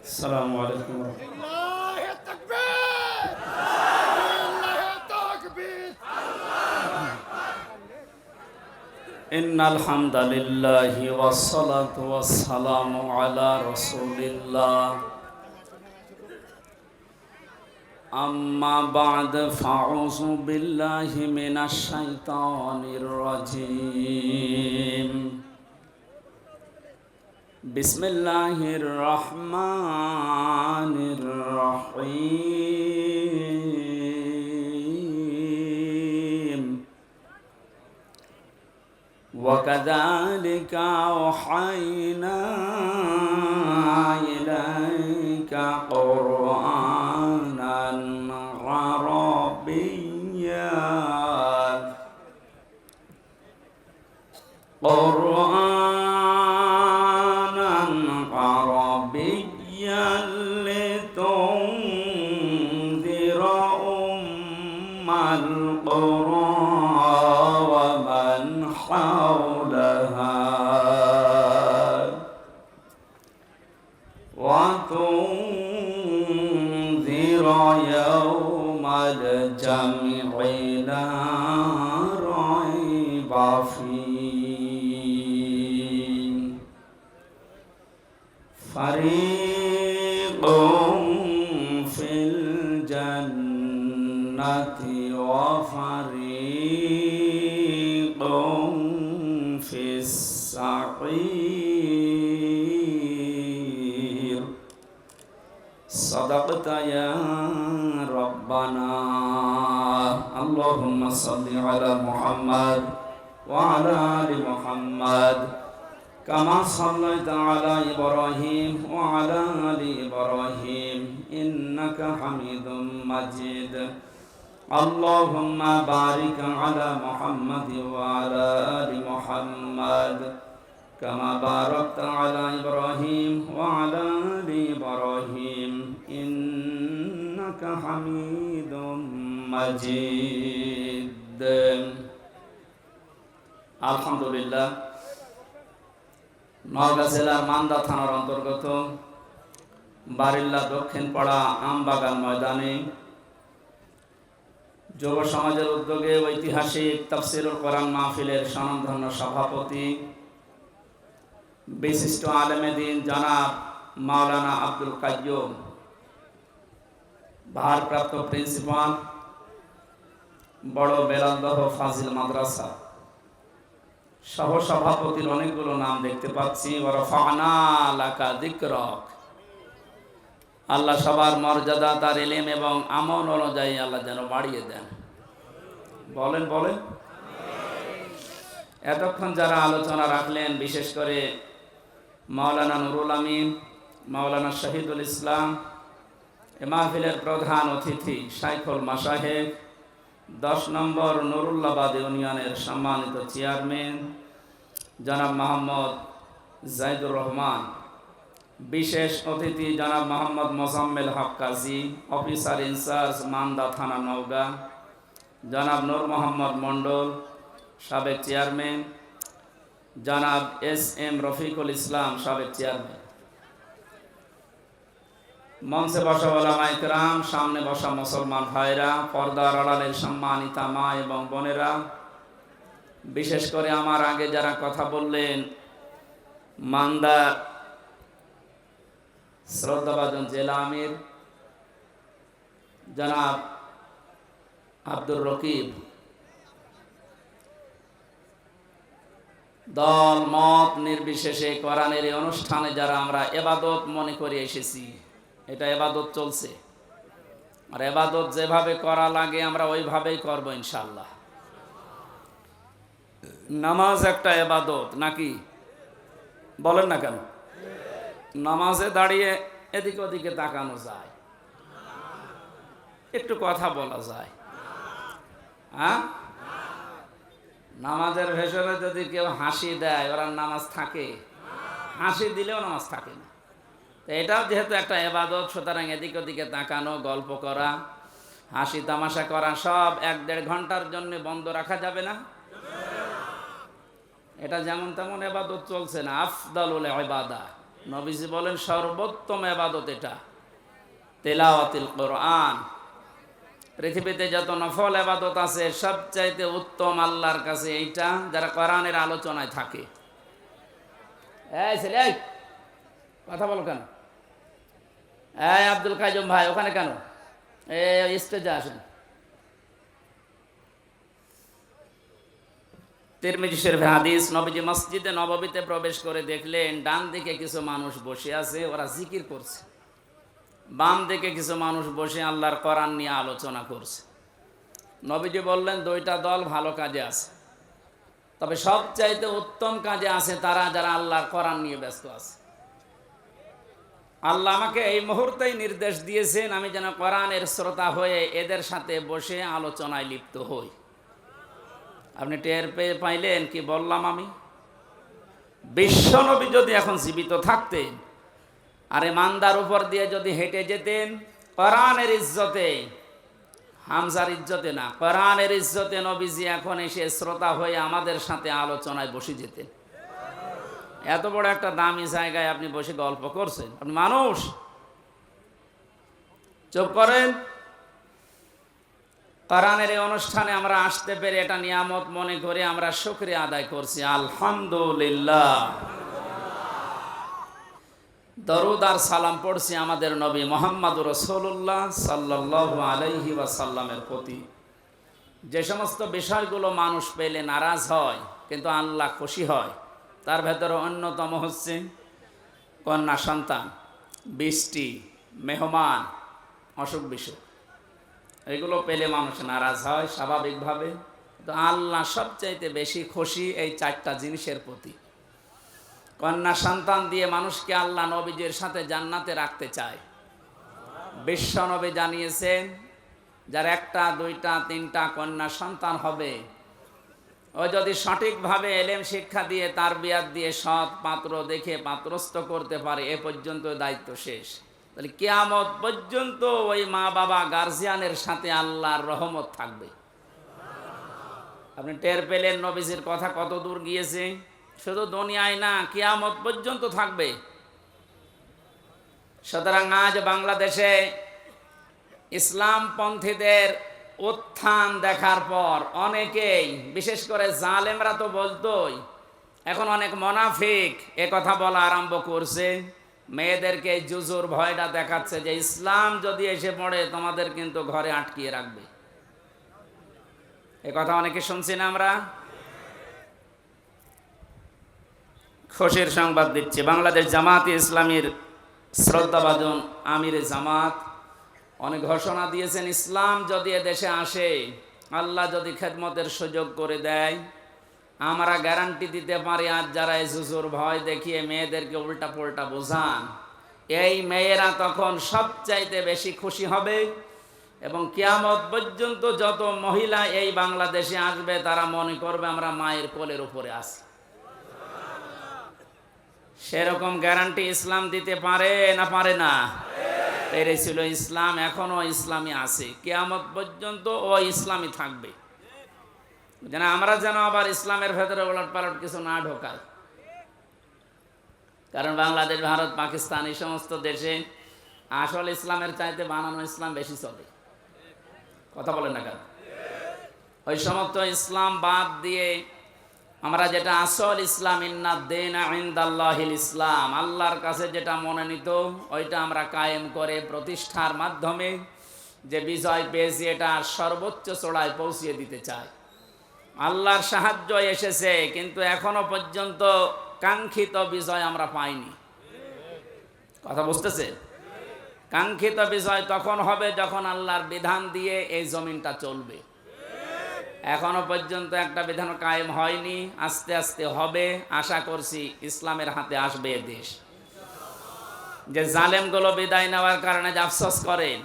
السلام عليكم ورحمة لله التكبير، لله التكبير. إن الحمد لله والصلاة والسلام على رسول الله أما بعد فأعوذ بالله من الشيطان الرجيم بسم الله الرحمن الرحيم وكذلك أوحينا إليك قرآنا عربيا لتنذر أم القرى ومن حولها وتنذر يوم الجمع لا ريب فيه فريق في الجنة وفريق في السعير صدقت يا ربنا اللهم صل على محمد وعلى آل محمد كما صليت على إبراهيم وعلى آل إبراهيم إنك حميد مجيد اللهم بارك على محمد وعلى آل محمد كما باركت على إبراهيم وعلى آل إبراهيم إنك حميد مجيد الحمد لله নওগাঁ জেলার মান্দা থানার অন্তর্গত বারিল্লা দক্ষিণ পাড়া আমবাগান ময়দানে যুব সমাজের উদ্যোগে ঐতিহাসিক তাফসীরুল কোরআন মাহফিলের স্বনামধন্য সভাপতি বিশিষ্ট আলেমে দ্বীন জনাব মাওলানা আব্দুল কাইয়ুম, ভারপ্রাপ্ত প্রিন্সিপাল বড় বেলালদহ ফাজিল মাদ্রাসা সহ সভাপতির অনেকগুলো নাম দেখতে পাচ্ছি। ওয়ারাফা'না লাকা যিকরাক। আল্লাহ সবার মর্যাদা তার ইলম এবং আমল অনুযায়ী আল্লাহ যেন বাড়িয়ে দেন। বলেন বলেন। এতক্ষণ যারা আলোচনা রাখলেন, বিশেষ করে মাওলানা নুরুল আমিন, মাওলানা শহীদুল ইসলাম, এ মাহফিলের প্রধান অতিথি শাইখুল মাশায়েখ 10 নম্বর নুরুল্লাবাদ ইউনিয়নের সম্মানিত চেয়ারম্যান জনাব মোহাম্মদ জাইদুর রহমান, বিশেষ অতিথি জনাব মোহাম্মদ মোজাম্মেল হক কাজী, অফিসার ইনচার্জ মান্দা থানা নওগাঁ জনাব নূর মোহাম্মদ মণ্ডল, সাবেক চেয়ারম্যান জনাব SM রফিকুল ইসলাম, সাবেক চেয়ারম্যান, মঞ্চে বসা ওলামায়ে কেরাম, সামনে বসা মুসলমান ভাইরা, পর্দার আড়ালের সম্মানিতা মা এবং বোনেরা, বিশেষ করে আমার আগে যারা কথা বললেন, মান্দা শ্রদ্ধাভাজন জেলা আমির জনাব আব্দুর রকিব, দল মত নির্বিশেষে কোরআনের এই অনুষ্ঠানে যারা আমরা ইবাদত মনে করে এসেছি, এটা ইবাদত চলছে, আর ইবাদত যেভাবে করা লাগে আমরা ওইভাবেই করব ইনশাআল্লাহ। নামাজ একটা ইবাদত নাকি? বলেন না কেন? নামাজে দাঁড়িয়ে এদিক ওদিকে তাকানো যায়, একটু কথা বলা যায়, হ্যাঁ? নামাজের ভেতরে যদি কেউ হাসি দেয় ওরা নামাজ থাকে? হাসি দিলেও নামাজ থাকে না। এটাও যেহেতু একটা ইবাদত, সুতরাং এদিক ওদিকে তাকানো, গল্প করা, হাসি তামাশা করা সব 1-1.5 ঘন্টার জন্য বন্ধ রাখা যাবে না। এটা যেমন তেমন ইবাদত চলছে না, আফদালুল ইবাদা, নবীজি বলেন সর্বোত্তম ইবাদত এটা, তেলাওয়াতুল কোরআন। পৃথিবীতে যত নফল ইবাদত আছে সবচাইতে উত্তম আল্লাহর কাছে এইটা, যারা কোরআনের আলোচনায় থাকে। এই ছেলে, এই কথা বলো কেন? এই আব্দুল কাইয়ুম ভাই ওখানে কেন? এই স্টেজে আসেন। তিরমিজি শরীফের হাদিস, নবীজি মসজিদে নববীতে প্রবেশ করে দেখলেন ডান দিকে কিছু মানুষ বসে আছে, ওরা জিকির করছে। বাম দিকে কিছু মানুষ বসে আল্লাহর কোরআন নিয়ে আলোচনা করছে। নবীজি বললেন দুইটা দল ভালো কাজে আছে, তবে সবচাইতে উত্তম কাজে আছে তারা যারা আল্লাহর কোরআন নিয়ে ব্যস্ত আছে। আল্লাহ আমাকে এই মুহূর্তেই নির্দেশ দিয়েছেন আমি যেন কোরআনের শ্রোতা হয়ে এদের সাথে বসে আলোচনায় লিপ্ত হই। আপনি টের পেয়ে পাইলেন কি বললাম আমি? বিশ্বনবী যদি এখন জীবিত থাকতেন আর ইমানদার উপর দিয়ে যদি হেঁটে যেতেন, কোরআনের ইজ্জতে, হামজার ইজ্জতে না, কোরআনের ইজ্জতে নবীজি এখন এসে শ্রোতা হয়ে আমাদের সাথে আলোচনায় বসে যেতেন। এত বড় একটা দামি জায়গায় আপনি বসে গল্প করছেন, আপনি মানুষ? চুপ করেন। কোরআনের এই অনুষ্ঠানে আমরা আসতে পেরে এটা নিয়ামত মনে করে আমরা শুকরিয়া আদায় করছি, আলহামদুলিল্লাহ। দরুদ আর সালাম পড়ছি আমাদের নবী মুহাম্মদুর রাসূলুল্লাহ সাল্লাল্লাহু আলাইহি ওয়াসাল্লামের প্রতি। যে সমস্ত বিষয়গুলো মানুষ পেলে নারাজ হয় কিন্তু আল্লাহ খুশি হয়, তার ভেতরে অন্যতম হচ্ছে কন্যা সন্তান, বৃষ্টি, মেহমান, অসুখ বিসুখ। এগুলো পেলে মানুষ নারাজ হয় স্বাভাবিকভাবে, তো আল্লাহ সবচাইতে বেশি খুশি এই চারটা জিনিসের প্রতি। কন্যা সন্তান দিয়ে মানুষকে আল্লাহ নবীজির সাথে জান্নাতে রাখতে চায়। বিশ্ব নবী জানিয়েছেন যার একটা, দুইটা, তিনটা কন্যা সন্তান হবে, ও যদি সঠিকভাবে এলেম শিক্ষা দিয়ে তারবিয়াত দিয়ে সৎ পাত্র দেখে পাত্রস্থ করতে পারে, এ পর্যন্ত দায়িত্ব শেষ। তাহলে কিয়ামত পর্যন্ত ওই মা বাবা গার্জিয়ানের সাথে আল্লাহর রহমত থাকবে। আপনি টের পেলেন নবীজির কথা কত দূর গিয়েছে? শুধু দুনিয়ায় না, কিয়ামত পর্যন্ত থাকবে। সুতরাং আজ বাংলাদেশে ইসলামপন্থীদের উত্থান দেখার পর অনেকেই, বিশেষ করে জালেমরা তো বলতোই, এখন অনেক মুনাফিক এ কথা বলা আরম্ভ করছে। মেয়েদেরকে জুজুর ভয়টা দেখাচ্ছে যে ইসলাম যদি এসে পড়ে তোমাদের কিন্তু ঘরে আটকিয়ে রাখবে। এ কথা অনেকে শুনছি না আমরা। খুশির সংবাদ দিচ্ছি, বাংলাদেশ জামাতে ইসলামীর শ্রদ্ধাভাজন আমিরে জামাত অনেক ঘোষণা দিয়েছেন, ইসলাম যদি এদেশে আসে, আল্লাহ যদি খেদমতের সুযোগ করে দেয়, আমরা গ্যারান্টি দিতে পারি আজ যারা এই জুজুর ভয় দেখিয়ে মেয়েদেরকে উল্টা পাল্টা বোঝান, এই মেয়েরা তখন সবচাইতে বেশি খুশি হবে এবং কিয়ামত পর্যন্ত যত মহিলা এই বাংলাদেশে আসবে তারা মনে করবে আমরা মায়ের কোলের উপরে আছি। সেরকম গ্যারান্টি ইসলাম দিতে পারে না পারে না? পেরেছিল ইসলাম, এখনো ইসলামী আছে, কিয়ামত পর্যন্ত ও ইসলামী থাকবে। যেন আমরা যেন আবার ইসলামের ভেতরে ওলট পালট কিছু না ঢোকায়। কারণ বাংলাদেশ, ভারত, পাকিস্তান এই সমস্ত দেশে আসল ইসলামের চাইতে বানানো ইসলাম বেশি চলে। কথা বলেন না কেন? ওই সমস্ত ইসলাম বাদ দিয়ে আমরা যেটা আসল ইসলাম, ইন্না দীনা ইনদাল্লাহিল ইসলাম, আল্লাহর কাছে যেটা মনোনীত, ওইটা আমরা কায়েম করে প্রতিষ্ঠার মাধ্যমে যে বিজয় পেয়েছি এটা সর্বোচ্চ চূড়ায় পৌঁছিয়ে দিতে চাই। আল্লাহর সাহায্য এসেছে কিন্তু এখনো পর্যন্ত কাঙ্ক্ষিত বিজয় আমরা পাইনি। কথা বুঝতেছে? কাঙ্ক্ষিত বিজয় তখন হবে যখন আল্লাহর বিধান দিয়ে এই জমিনটা চলবে। এখনো পর্যন্ত একটা বিধান কায়েম হয়নি, আস্তে আস্তে হবে। আশা করছি ইসলামের হাতে আসবে এ দেশ। যে জালেমগুলো বিদায় নেওয়ার কারণে যে আফসোস করেন,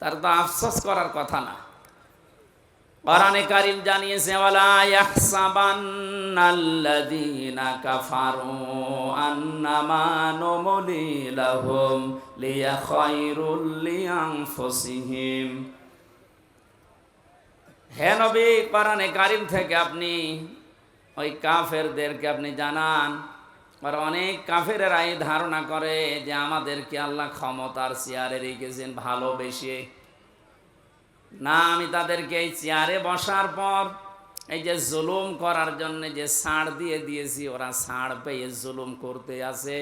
তার তো আফসোস করার কথা না। কোরআনে কারীম জানিয়েছে, ওয়ালা ইয়াহসাবান্নাল্লাযীনা কাফারু আন্নামা নুমলি লাহুম লিয়াখায়রুল লিআনফুসিহিম। হে নবী, কোরআনে কারীম থেকে আপনি ওই কাফেরদেরকে আপনি জানান, আর অনেক কাফেরেরা এই ধারণা করে যে আমাদেরকে আল্লাহ ক্ষমতার চেয়ারে রেখেছেন ভালোবেসে। না, আমি তাদেরকে এই চেয়ারে বসার পর এই যে জুলুম করার জন্য যে ছাড় দিয়ে দিয়েছি, ওরা ছাড় পেয়ে জুলুম করতে আছে।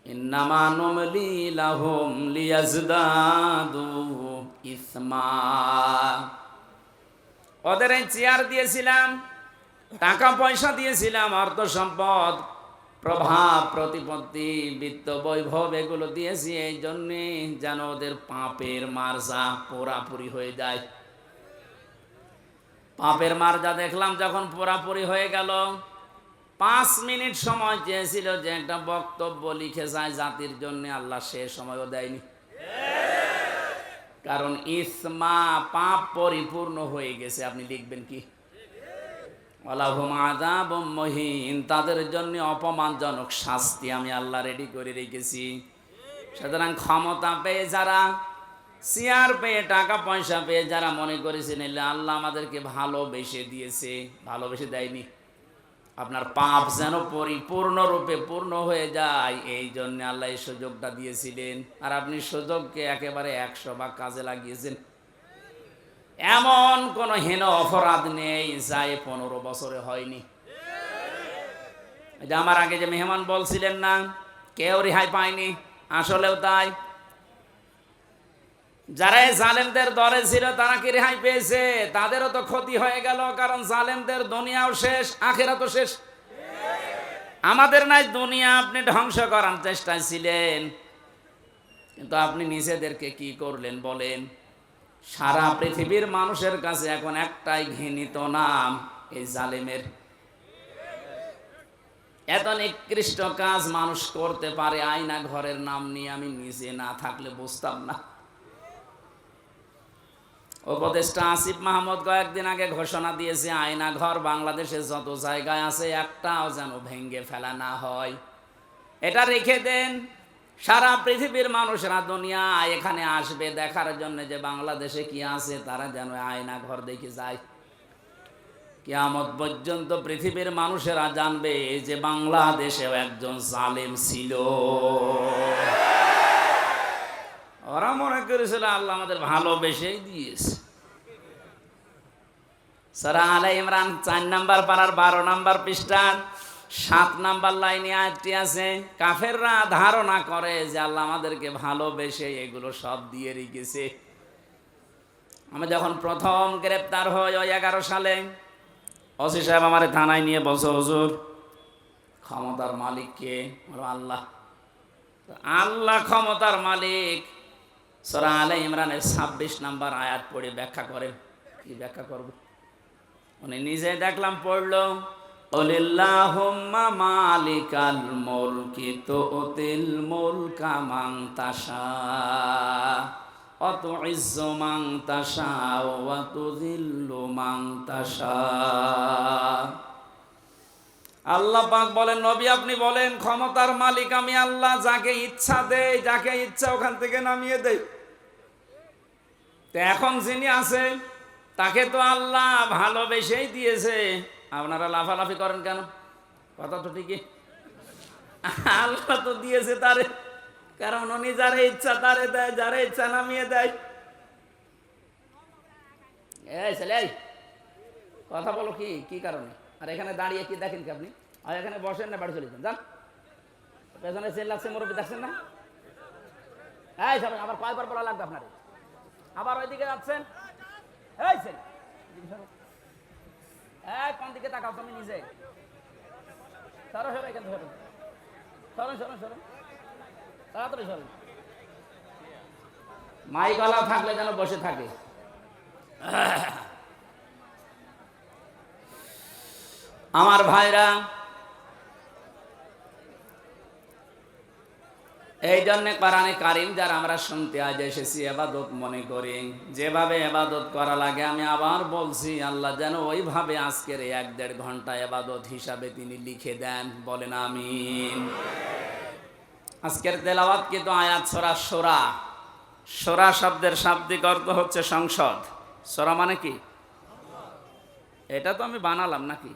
ইন্নামা নুমলি লাহুম লিয়াজদাদু ইসমা। ওদের এই চেয়ার দিয়েছিলাম, টাকা পয়সা দিয়েছিলাম, অর্থ সম্পদ, প্রভাব প্রতিপত্তি, বিত্ত বৈভব এগুলো দিয়েছি এই জন্যে যেন ওদের পাপের মার্জা পুরাপুরি হয়ে যায়। পাপের মার্জা দেখলাম যখন পুরাপুরি হয়ে গেল, 5 মিনিট সময় চেয়েছিল যে একটা বক্তব্য লিখে যায় জাতির জন্য, আল্লাহ সে সময়ও দেয়নি। কারণ ইসমা পাপ পরিপূর্ণ হয়ে গেছে। আপনি লিখবেন কি? ওয়ালাহুম আযাবুম মুহিন, তাদের জন্য অপমানজনক শাস্তি আমি আল্লাহ রেডি করে রেখেছি। সুতরাং ক্ষমতা পেয়ে যারা, চেয়ার পেয়ে, টাকা পয়সা পেয়ে যারা মনে করেছেন আল্লাহ আমাদেরকে ভালোবেসে দিয়েছে, ভালোবেসে দেয়নি। আপনার পাপ যেন পরিপূর্ণরূপে পূর্ণ হয়ে যায়, এই জন্য আল্লাহ এই সুযোগটা দিয়েছিলেন। আর আপনি সুযোগকে একেবারে 100 ভাগ কাজে লাগিয়েছেন। এমন কোন হীন অপরাধ নেই যা 15 বছরে হয়নি। যে আমার আগে যে মেহমান বলছিলেন না কেউ রেহাই পায়নি, আসলেও তাই। যারা জালেমদের দরে ছিল তারা কি রেহাই পেয়েছে? তাদেরও তো ক্ষতি হয়ে গেল, কারণ জালেমদের দুনিয়াও শেষ, আখিরাতও শেষ। আমাদের নাই দুনিয়া আপনি ধ্বংস করার চেষ্টায় ছিলেন, কিন্তু আপনি নিজেদেরকে কি করলেন বলেন? সারা পৃথিবীর মানুষের কাছে এখন একটাই ঘৃণিত নাম, এই জালেমের। এত নিকৃষ্ট কাজ মানুষ করতে পারে আয়না ঘরের নাম নিয়ে, আমি নিজে না থাকলে বুঝতাম না। উপদেষ্টা আসিফ মাহমুদ কয়েকদিন আগে ঘোষণা দিয়েছে আয়না ঘর বাংলাদেশে যত জায়গায় আছে একটাও যেন ভেঙে ফেলা না হয়। এটা রেখে দেন, সারা পৃথিবীর মানুষরা দুনিয়া এখানে আসবে দেখার জন্য যে বাংলাদেশে কি আছে, তারা যেন আয়না ঘর দেখে যায়। কিয়ামত পর্যন্ত পৃথিবীর মানুষেরা জানবে যে বাংলাদেশেও একজন জালেম ছিল। ওরা মনে করেছিল আল্লাহ আমাদের ভালোবেসেই দিয়েছে। সূরা আলে ইমরান 4 নম্বর পারার 12 নম্বর পৃষ্ঠার 7 নম্বর লাইনে আয়াতটি আছে। কাফেররা ধারণা করে যে আল্লাহ আমাদেরকে ভালোবেসে এগুলো সব দিয়ে রেখেছে। আমি যখন প্রথম গ্রেপ্তার হই ওই 11 সালে, ওসি সাহেব আমার থানায় নিয়ে বসে, হুজুর ক্ষমতার মালিক কে? আল্লাহ। আল্লাহ ক্ষমতার মালিক। সূরা আলে ইমরানের 26 নম্বর আয়াত পড়ে ব্যাখ্যা করেন। কি ব্যাখ্যা করব? উনি নিজে দেখলাম পড়লো, ওলিল্লাহুম্মা মালিকাল মুলকি তুতিল মুলকা মান তাশা ওয়া তুইজ্জু মান তাশা ওয়া তুযিল্লু মান তাশা। আল্লাহ পাক বলেন, নবী আপনি বলেন ক্ষমতার মালিক আমি আল্লাহ, যাকে ইচ্ছা দেই, যাকে ইচ্ছা ওখান থেকে নামিয়ে দেই। তো এখন যিনি আছে তাকে তো আল্লাহ ভালোবেসেই দিয়েছে। আপনারা লাফালাফি করেন কেন? কথা তো ঠিকই, আল্লাহ তো দিয়েছে তারে, কারণ উনি যারে ইচ্ছা তারে দেয়, যারে ইচ্ছা নামিয়ে দেয়। এই ছেলে কথা বলো, কি কি কারণে? আর এখানে দাঁড়িয়ে কি দেখেন কি আপনি? আর এখানে বসেন না, বাড়ি চলে যান। যান, পেছনে সেল লাগছে, মুরব্বী দেখছেন না? এই সবাই আবার কয়বার বলা লাগবে আপনার? আবার ওইদিকে যাচ্ছেন। এই ছেলে কোন দিকে তাকাও তুমি নিজে? সরো সরো, এখানে সরো, সরো সরো সরো, তাড়াতাড়ি সরো। মাইক আলা থাকলে যেন বসে থাকে। আমার ভাইরা, এই জন্য কোরআনে কারীম যারা আমরা শুনতে আজ এসেছি ইবাদত মনে করি, যেভাবে ইবাদত করা লাগে আমি আবার বলছি, আল্লাহ যেন ওইভাবে আজকের 1-1.5 ঘন্টা ইবাদত হিসাবে তিনি লিখে দেন। বলেন আমিন। আজকের তেলাওয়াত কিন্তু আয়াত সূরা শূরা। শূরা শব্দের শাব্দিক অর্থ হচ্ছে সংসদ। শূরা মানে কি? এটা তো আমি বানালাম নাকি?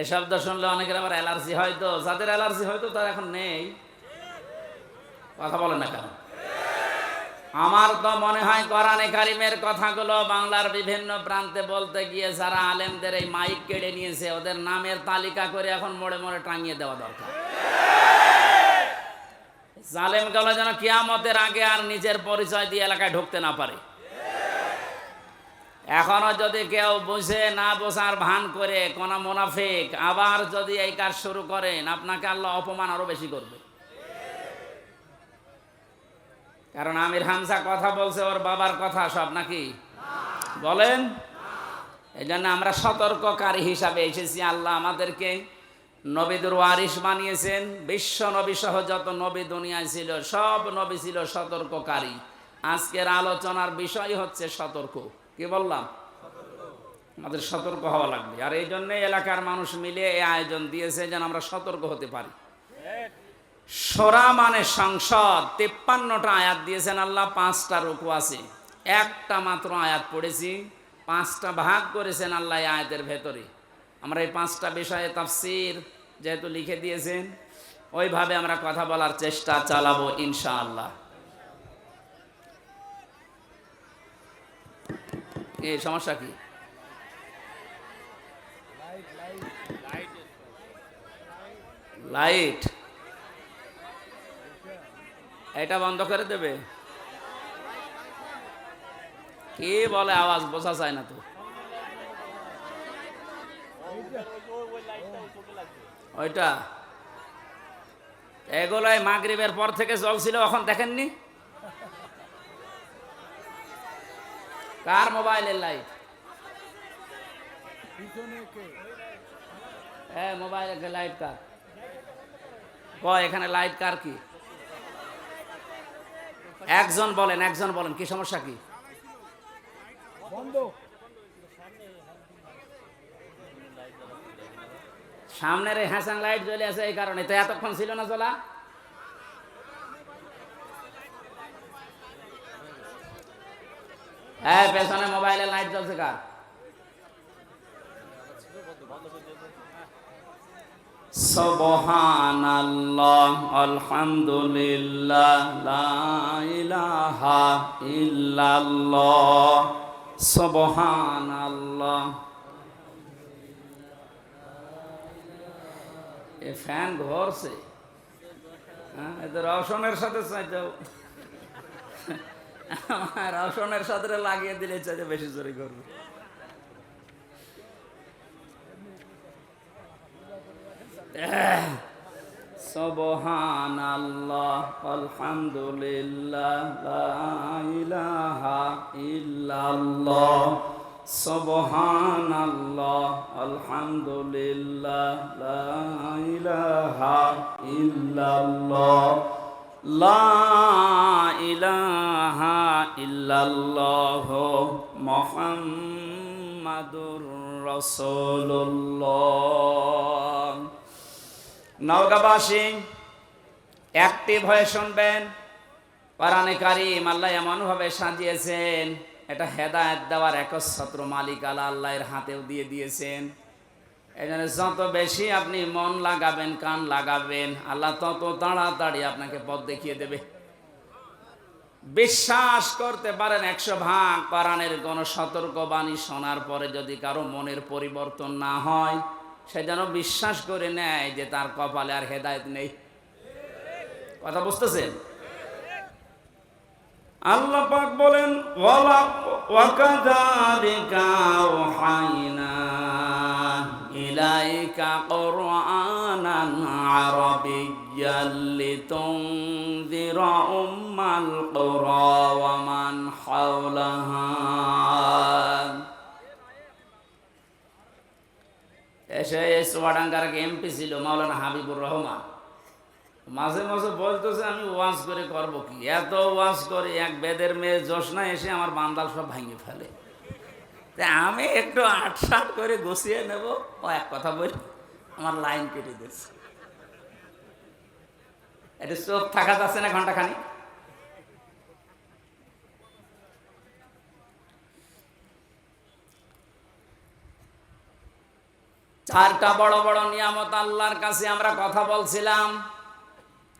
এ শব্দ শুনলে অনেকের আবার অ্যালার্জি হয়, তো যাদের অ্যালার্জি হয়তো তার এখন নেই। কথা বলে না কেন? আমার তো মনে হয় কোরআনে কারিমের কথাগুলো বাংলার বিভিন্ন প্রান্তে বলতে গিয়ে যারা আলেমদের এই মাইক কেড়ে নিয়েছে ওদের নামের তালিকা করে এখন মোড়ে মোড়ে টাঙিয়ে দেওয়া দরকার। জালেমগুলো যেন কিয়ামতের আগে আর নিজের পরিচয় দিয়ে এলাকায় ঢুকতে না পারে। এখনো যদি কেউ বুঝে না বোঝার ভান করে কোন মুনাফিক আবার যদি এই কাজ শুরু করেন, আপনাকে আল্লাহ অপমান আরো বেশি করবে। কারণ আমির হামজা কথা বলছে ওর বাবার কথা সব নাকি বলেন। এই জন্য আমরা সতর্ককারী হিসাবে এসেছি। আল্লাহ আমাদেরকে নবীদের ওয়ারিস বানিয়েছেন। বিশ্ব নবী সহ যত নবী দুনিয়ায় ছিল সব নবী ছিল সতর্ককারী। আজকের আলোচনার বিষয় হচ্ছে সতর্ক। কি বললাম? আমাদের সতর্ক হওয়া লাগবে। আর এই জন্য এলাকার মানুষ মিলে এই আয়োজন দিয়েছে যেন আমরা সতর্ক হতে পারি। সূরা মানে সংসদ, 53টা আয়াত দিয়েছেন আল্লাহ, 5টা রুকু আছে। একটা মাত্র আয়াত পড়েছি, 5টা ভাগ করেছেন আল্লাহ এই আয়াতের ভেতরে। আমরা এই 5টা বিষয়ে তাফসীর যেহেতু লিখে দিয়েছেন, ওইভাবে আমরা কথা বলার চেষ্টা চালাবো ইনশাআল্লাহ। এই সমস্যা কি? লাইট এটা বন্ধ করে দেবে? কি বলে আওয়াজ বোঝা যায় না তো। ওইটা এগুলাই মাগরিবের পর থেকে চলছিল, এখন দেখেননি? কার মোবাইলের লাইট? হ্যাঁ, মোবাইলের লাইট কার? এখানে লাইট কার? কি একজন বলেন, একজন বলেন কি সমস্যা কি? সামনের এই হ্যাসাং লাইট জ্বলে আছে এই কারণে, তো এতক্ষণ ছিল না জ্বলা? হ্যাঁ, পেছনে মোবাইলের লাইট জ্বলছে কার? সুবহানাল্লাহ, আলহামদুলিল্লাহ, লা ইলাহা ইল্লাল্লাহ, সুবহানাল্লাহ। এ ফ্যান ঘুরছে, হ্যাঁ, এদের রওশনের সাথে চাইতেও রওশনের সাথে লাগিয়ে দিলে চাইতে বেশি জোরে করবে। সুবহানাল্লাহ, আলহামদুলিল্লাহ, লা ইলাহা ইল্লাল্লাহ, সুবহানাল্লাহ, আলহামদুলিল্লাহ, লা ইলাহা ইল্লাল্লাহ, লা ইলাহা ইল্লাল্লাহ, মুহাম্মাদুর রাসূলুল্লাহ। নওগাঁবাসী অ্যাক্টিভ হয়ে শুনবেন। কোরআনে কারীম আল্লাহ এমনভাবে সাজিয়েছেন, এটা হেদায়েত দেওয়ার একচ্ছত্র মালিক আল্লাহর হাতেও দিয়ে দিয়েছেন। এই জন্য যত বেশি আপনি মন লাগাবেন, কান লাগাবেন, আল্লাহ তত তাড়াতাড়ি আপনাকে পথ দেখিয়ে দেবে। বিশ্বাস করতে পারেন 100 ভাগ কোরআনের কোন সতর্কবাণী শোনার পরে যদি কারো মনের পরিবর্তন না হয়, সে যেন বিশ্বাস করে নেয় যে তার কপালে আর হেদায়েত নেই। কথা বুঝতেছেন? আল্লাহ পাক বলেন, ওয়া কাযালিকা আওহাইনা ইলাইকা কুরআনান আরাবিয়্যান লিতুনযিরা উম্মাল কুরা ওয়া মান হাওলাহা। এসে চুয়াডাঙ্গার এমপি ছিল মাওলানা হাবিবুর রহমান, মাঝে মাঝে বলতেছে আমি ওয়াজ করে করবো কি, এত ওয়াজ করে এক বেদের মেয়ে জোসনা এসে আমার বান্দাল সব ভাঙিয়ে ফেলে। তাই আমি একটু আটসাট করে গুছিয়ে নেব, ও এক কথা বলি আমার লাইন কেটে দিচ্ছে। এটা চোখ থাকা যাচ্ছে না ঘন্টাখানি। চারটা বড় বড় নিয়ামত আল্লাহর কাছে আমরা কথা বলছিলাম,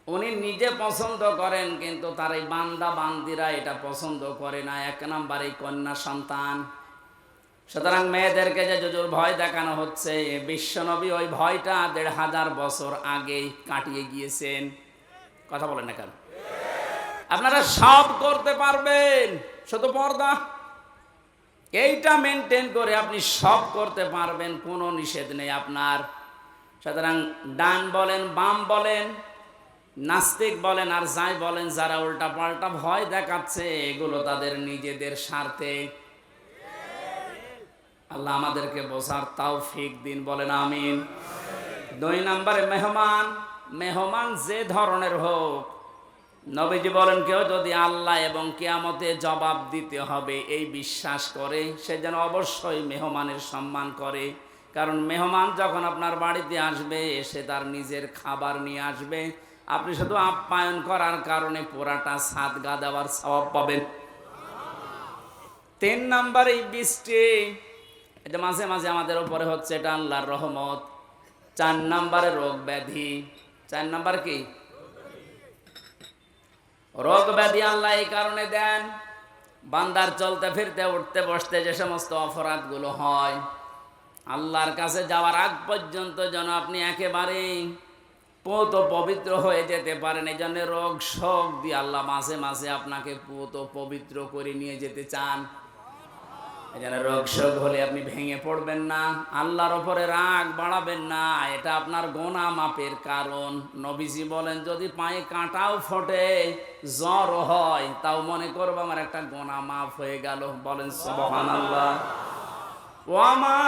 উনি নিজে পছন্দ করেন, কিন্তু তার এই বান্দা বান্দিরা এটা পছন্দ করে না। এক নম্বরে কন্যা সন্তান। সুতরাং মেয়েদেরকে যে জুজুর ভয় দেখানো হচ্ছে, বিশ্বনবী ওই ভয়টা ১৫০০ বছর আগেই কাটিয়ে গিয়েছেন। কথা বলেন না কেন? আপনারা সব করতে পারবেন, শুধু পর্দা এইটা মেনটেন করে আপনি সব করতে পারবেন, কোনো নিষেধ নেই আপনার। সুতরাং ডান বলেন বাম বলেন, নাস্তিক বলেন আর যাই বলেন, যারা উল্টা পাল্টা ভয় দেখাচ্ছে এগুলো তাদের নিজেদের স্বার্থে। আল্লাহ আমাদেরকে বোঝার তৌফিক দিন, বলেন আমিন। ২ নম্বরে মেহমান। মেহমান যে ধরনের হোক, নবীজি বলেন কেউ যদি আল্লাহ এবং কিয়ামতে জবাব দিতে হবে এই বিশ্বাস করে, সে যেন অবশ্যই মেহমানের সম্মান করে। কারণ মেহমান যখন আপনার বাড়িতে আসবে, সে তার নিজের খাবার নিয়ে আসবে, আপনি শুধু আপ্যায়ন করার কারণে পুরাটা সাদগা দেওয়ার সওয়াব পাবেন। ৩ নম্বরে বৃষ্টি, এটা মাঝে মাঝে আমাদের উপরে হচ্ছে, এটা আল্লাহর রহমত। ৪ নম্বরে রোগ ব্যাধি। ৪ নম্বর কি? রোগ ব্যাধি আল্লাহ এই কারণে দেন, বান্দার চলতে ফিরতে উঠতে বসতে যে সমস্ত অপরাধগুলো হয়, আল্লাহর কাছে যাওয়ার আগ পর্যন্ত যেন আপনি একেবারেই পুত পবিত্র হয়ে যেতে পারেন। এই জন্য রোগ শোক দিয়ে আল্লাহ মাঝে মাঝে আপনাকে পুত পবিত্র করে নিয়ে যেতে চান। এই জন্য রোগ শোক হলে আপনি ভেঙে পড়বেন না, আল্লাহর ওপরে রাগ বাড়াবেন না, এটা আপনার গোনা মাপের কারণ। নবীজি বলেন যদি পায়ে কাঁটাও ফোটে, জ্বর হয়, তাও মনে করবো আমার একটা গোনা মাফ হয়ে গেল। বলেন সুবহানাল্লাহ। ওয়ামা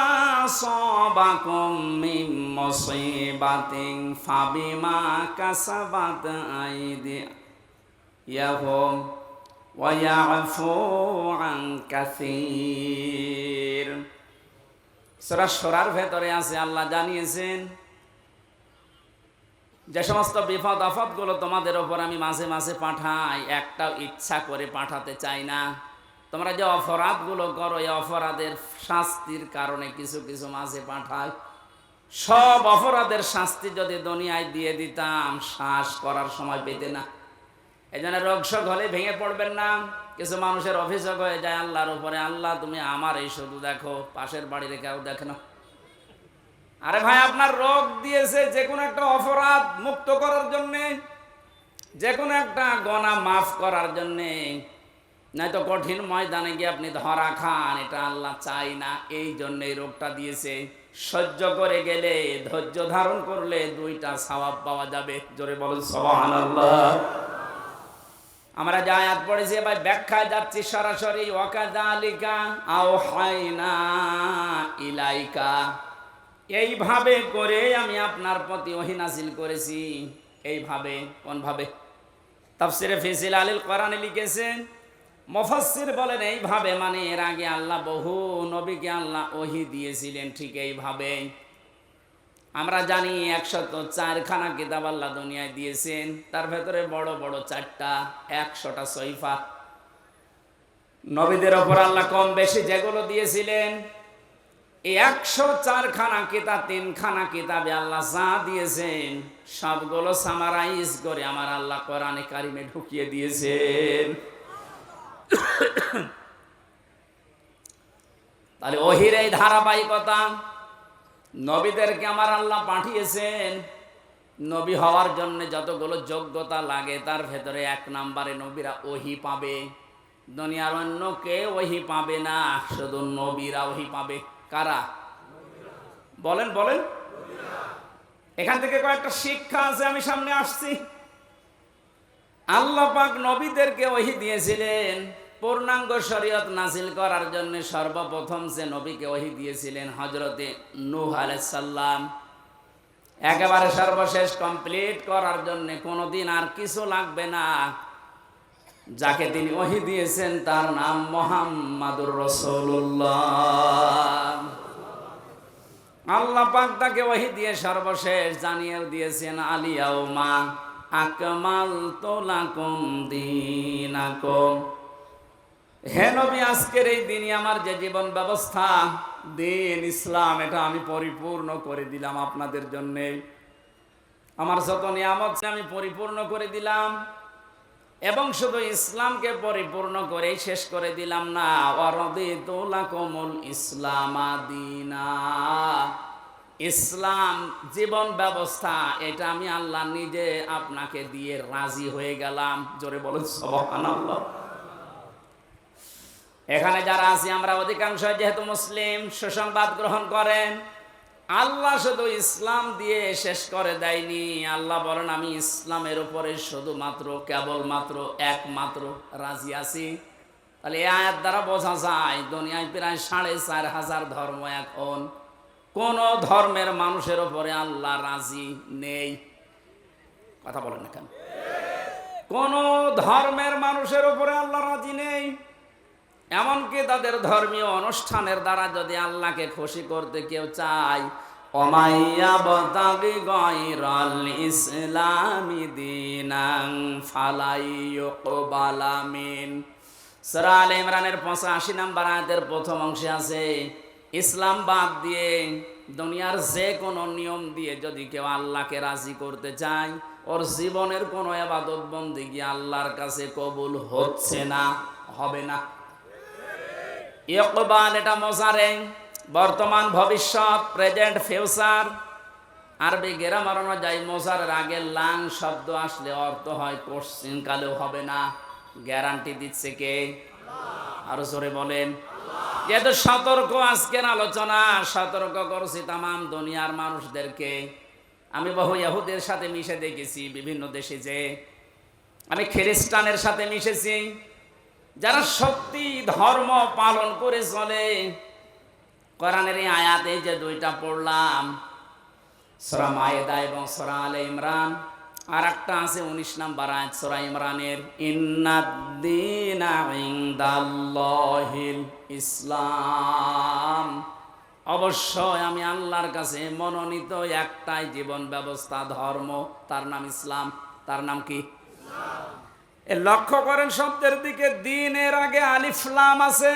সাবাকুম মিন মুসিবাতিন ফাবিমা কাসাবাত আইদিয়াহুম ওয়া ইয়াফু আন কাসীর। সূরা শূরার ভেতরে আছে, আল্লাহ জানিয়েছেন যে সমস্ত বিপদ আপদগুলো তোমাদের ওপর আমি মাঝে মাঝে পাঠাই, একটাও ইচ্ছা করে পাঠাতে চাই না। তোমরা যে অপরাধগুলো করো, এই অপরাধের শাস্তির কারণে কিছু কিছু মাঝে পাঠাই। সব অপরাধের শাস্তি যদি দুনিয়ায় দিয়ে দিতাম, শ্বাস করার সময় পেতে না। এই জন্য রোগ শোক হলে ভেঙে পড়বেন না। কিছু মানুষের অভিযোগ হয়ে যায় আল্লাহর উপরে, আল্লাহ তুমি আমার এই শুধু দেখো, পাশের বাড়ির কেউ দেখে না। আরে ভাই, আপনার রোগ দিয়েছে যে কোনো একটা অপরাধ মুক্ত করার জন্যে, যে কোনো একটা গোনা মাফ করার জন্যে, নয়তো কঠিন ময়দানে গিয়ে আপনি ধরা খান, এটা আল্লাহ চাই না। এই জন্যই রোগটা দিয়েছে। সহ্য করে গেলে, ধৈর্য ধারণ করলে 2টা সওয়াব পাওয়া যাবে। জোরে বলুন সুবহানাল্লাহ। আমরা যে আয়াত পড়েছি এবার ব্যাখ্যায় যাচ্ছি সরাসরি। ওয়াকাযালিকা আওহাইনা ইলাইকা, এইভাবে করে আমি আপনার প্রতি ওহী নাযিল করেছি। এইভাবে, কোন ভাবে? তাফসিরে ফি জিলালিল কোরআনে লিখেছেন, মুফাসসির বলেন এইভাবে মানে এর আগে আল্লাহ বহু নবীকে আল্লাহ ওহী দিয়েছিলেন, ঠিক এইভাবে। আমরা জানি 104খানা কিতাব আল্লাহ দুনিয়ায় দিয়েছেন, তার ভেতরে বড় বড় 4টা, 100টা সহিফা। নবীদের ওপর আল্লাহ কম বেশি যেগুলো দিয়েছিলেন, এই 104খানা কিতাব, 3খানা কিতাবে আল্লাহ যা দিয়েছেন সবগুলো সামারাইজ করে আমার আল্লাহ কোরআনে কারিমে ঢুকিয়ে দিয়েছেন। তাহলে ওহির এই ধারাবাহিকতা, নবীদেরকে আমার আল্লাহ পাঠিয়েছেন। নবী হওয়ার জন্য যতগুলো যোগ্যতা লাগে, তার ভেতরে 1 নম্বরে নবীরা ওহী পাবে। দুনিয়ার অন্য কেউ ওহী পাবে না, শুধু নবীরা ওহী পাবে। কারা? বলেন বলেন। এখান থেকে কয়েকটা শিক্ষা আছে, আমি সামনে আসছি। আল্লাহ পাক নবীদেরকে ওহী দিয়েছিলেন পূর্ণাঙ্গ শরীয়ত নাযিল করার জন্য। সর্বপ্রথম যে নবীকে ওহী দিয়েছিলেন হযরতে নূহ আলাইহিস সালাম, একেবারে সর্বশেষ কমপ্লিট করার জন্য কোনোদিন আর কিছু লাগবে না। যাকে তিনি ওহী দিয়েছেন তার নাম মুহাম্মাদুর রাসূলুল্লাহ। আল্লাহ পাক তাকে ওহী দিয়ে সর্বশেষ জানিয়ে দিয়েছেন, আলিয়াউমা আকমালতু লাকুম দীনাকুম। হে নবী, আজকের এই দিনই আমার যে জীবন ব্যবস্থা, দিন ইসলাম এটা আমি পরিপূর্ণ করে দিলাম আপনাদের জন্য। আমার যত নিয়ামত আমি পরিপূর্ণ করে দিলাম, এবং শুধু ইসলামকে পরিপূর্ণ করে শেষ করে দিলাম না, ওয়ারাদিতু লাকুমুল ইসলামা দীনা, ইসলাম জীবন ব্যবস্থা এটা আমি আল্লাহ নিজে আপনাকে দিয়ে রাজি হয়ে গেলাম। জোরে বলুন সুবহানাল্লাহ। এখানে যারা আছি আমরা অধিকাংশ যেহেতু মুসলিম, সুসংবাদ গ্রহণ করেন। আল্লাহ শুধু ইসলাম দিয়ে শেষ করে দেয়নি, আল্লাহ বলেন আমি ইসলামের উপরে শুধুমাত্র কেবলমাত্র একমাত্র রাজি আছি। তাহলে এই আয়াত দ্বারা বোঝা যায় দুনিয়ায় প্রায় 4,500 ধর্ম, এখন কোন ধর্মের মানুষের উপরে আল্লাহ রাজি নেই। কথা বলেন না কেন? কোন ধর্মের মানুষের উপরে আল্লাহ রাজি নেই। এমনকি তাদের ধর্মীয় অনুষ্ঠানের দ্বারা যদি আল্লাহকে খুশি করতে কেউ চায়, ওমাইয়াবতাগি গায়রাল ইসলামি দীনান ফালাই ইউকবালা মিন। সূরা আলে ইমরানের 85 নম্বর আয়াতের প্রথম অংশে আছে, ইসলাম বাদ দিয়ে দুনিয়ার যে কোনো নিয়ম দিয়ে যদি কেউ আল্লাহকে রাজি করতে চায়, ওর জীবনের কোনো ইবাদত বন্দেগী আল্লাহর কাছে কবুল হচ্ছে না, হবে না। ইকবাল এটা মোজারে, বর্তমান ভবিষ্যৎ, প্রেজেন্ট ফিউচার। আরবি গ্রামার অনুযায়ী মোজারের আগে লাং শব্দ আসলে অর্থ হয় কোশ্চিন কালেও হবে না। গ্যারান্টি দিচ্ছে কে? আরো জোরে বলেন। যেহেতু সতর্ক আজকের আলোচনা, সতর্ক করছি তামাম দুনিয়ার মানুষদেরকে। আমি বহু ইহুদের সাথে মিশে দেখেছি বিভিন্ন দেশে, যে আমি খ্রিস্টানের সাথে মিশেছি, যারা সত্যি ধর্ম পালন করে চলে। কোরআনের এই আয়াতে যে দুইটা পড়লাম, সূরা মায়েদা এবং সূরা আলে ইমরান, আর একটা আছে 19 নম্বর আয়াত সূরা ইমরানের, ইন্নাদ-দীনা ইনদাল্লাহিল ইসলাম, অবশ্যই আমি আল্লাহর কাছে মনোনীত একটাই জীবন ব্যবস্থা, ধর্ম, তার নাম ইসলাম। তার নাম কি? লক্ষ্য করেন শব্দের দিকে, দ্বীনের আগে আলিফ লাম আছে।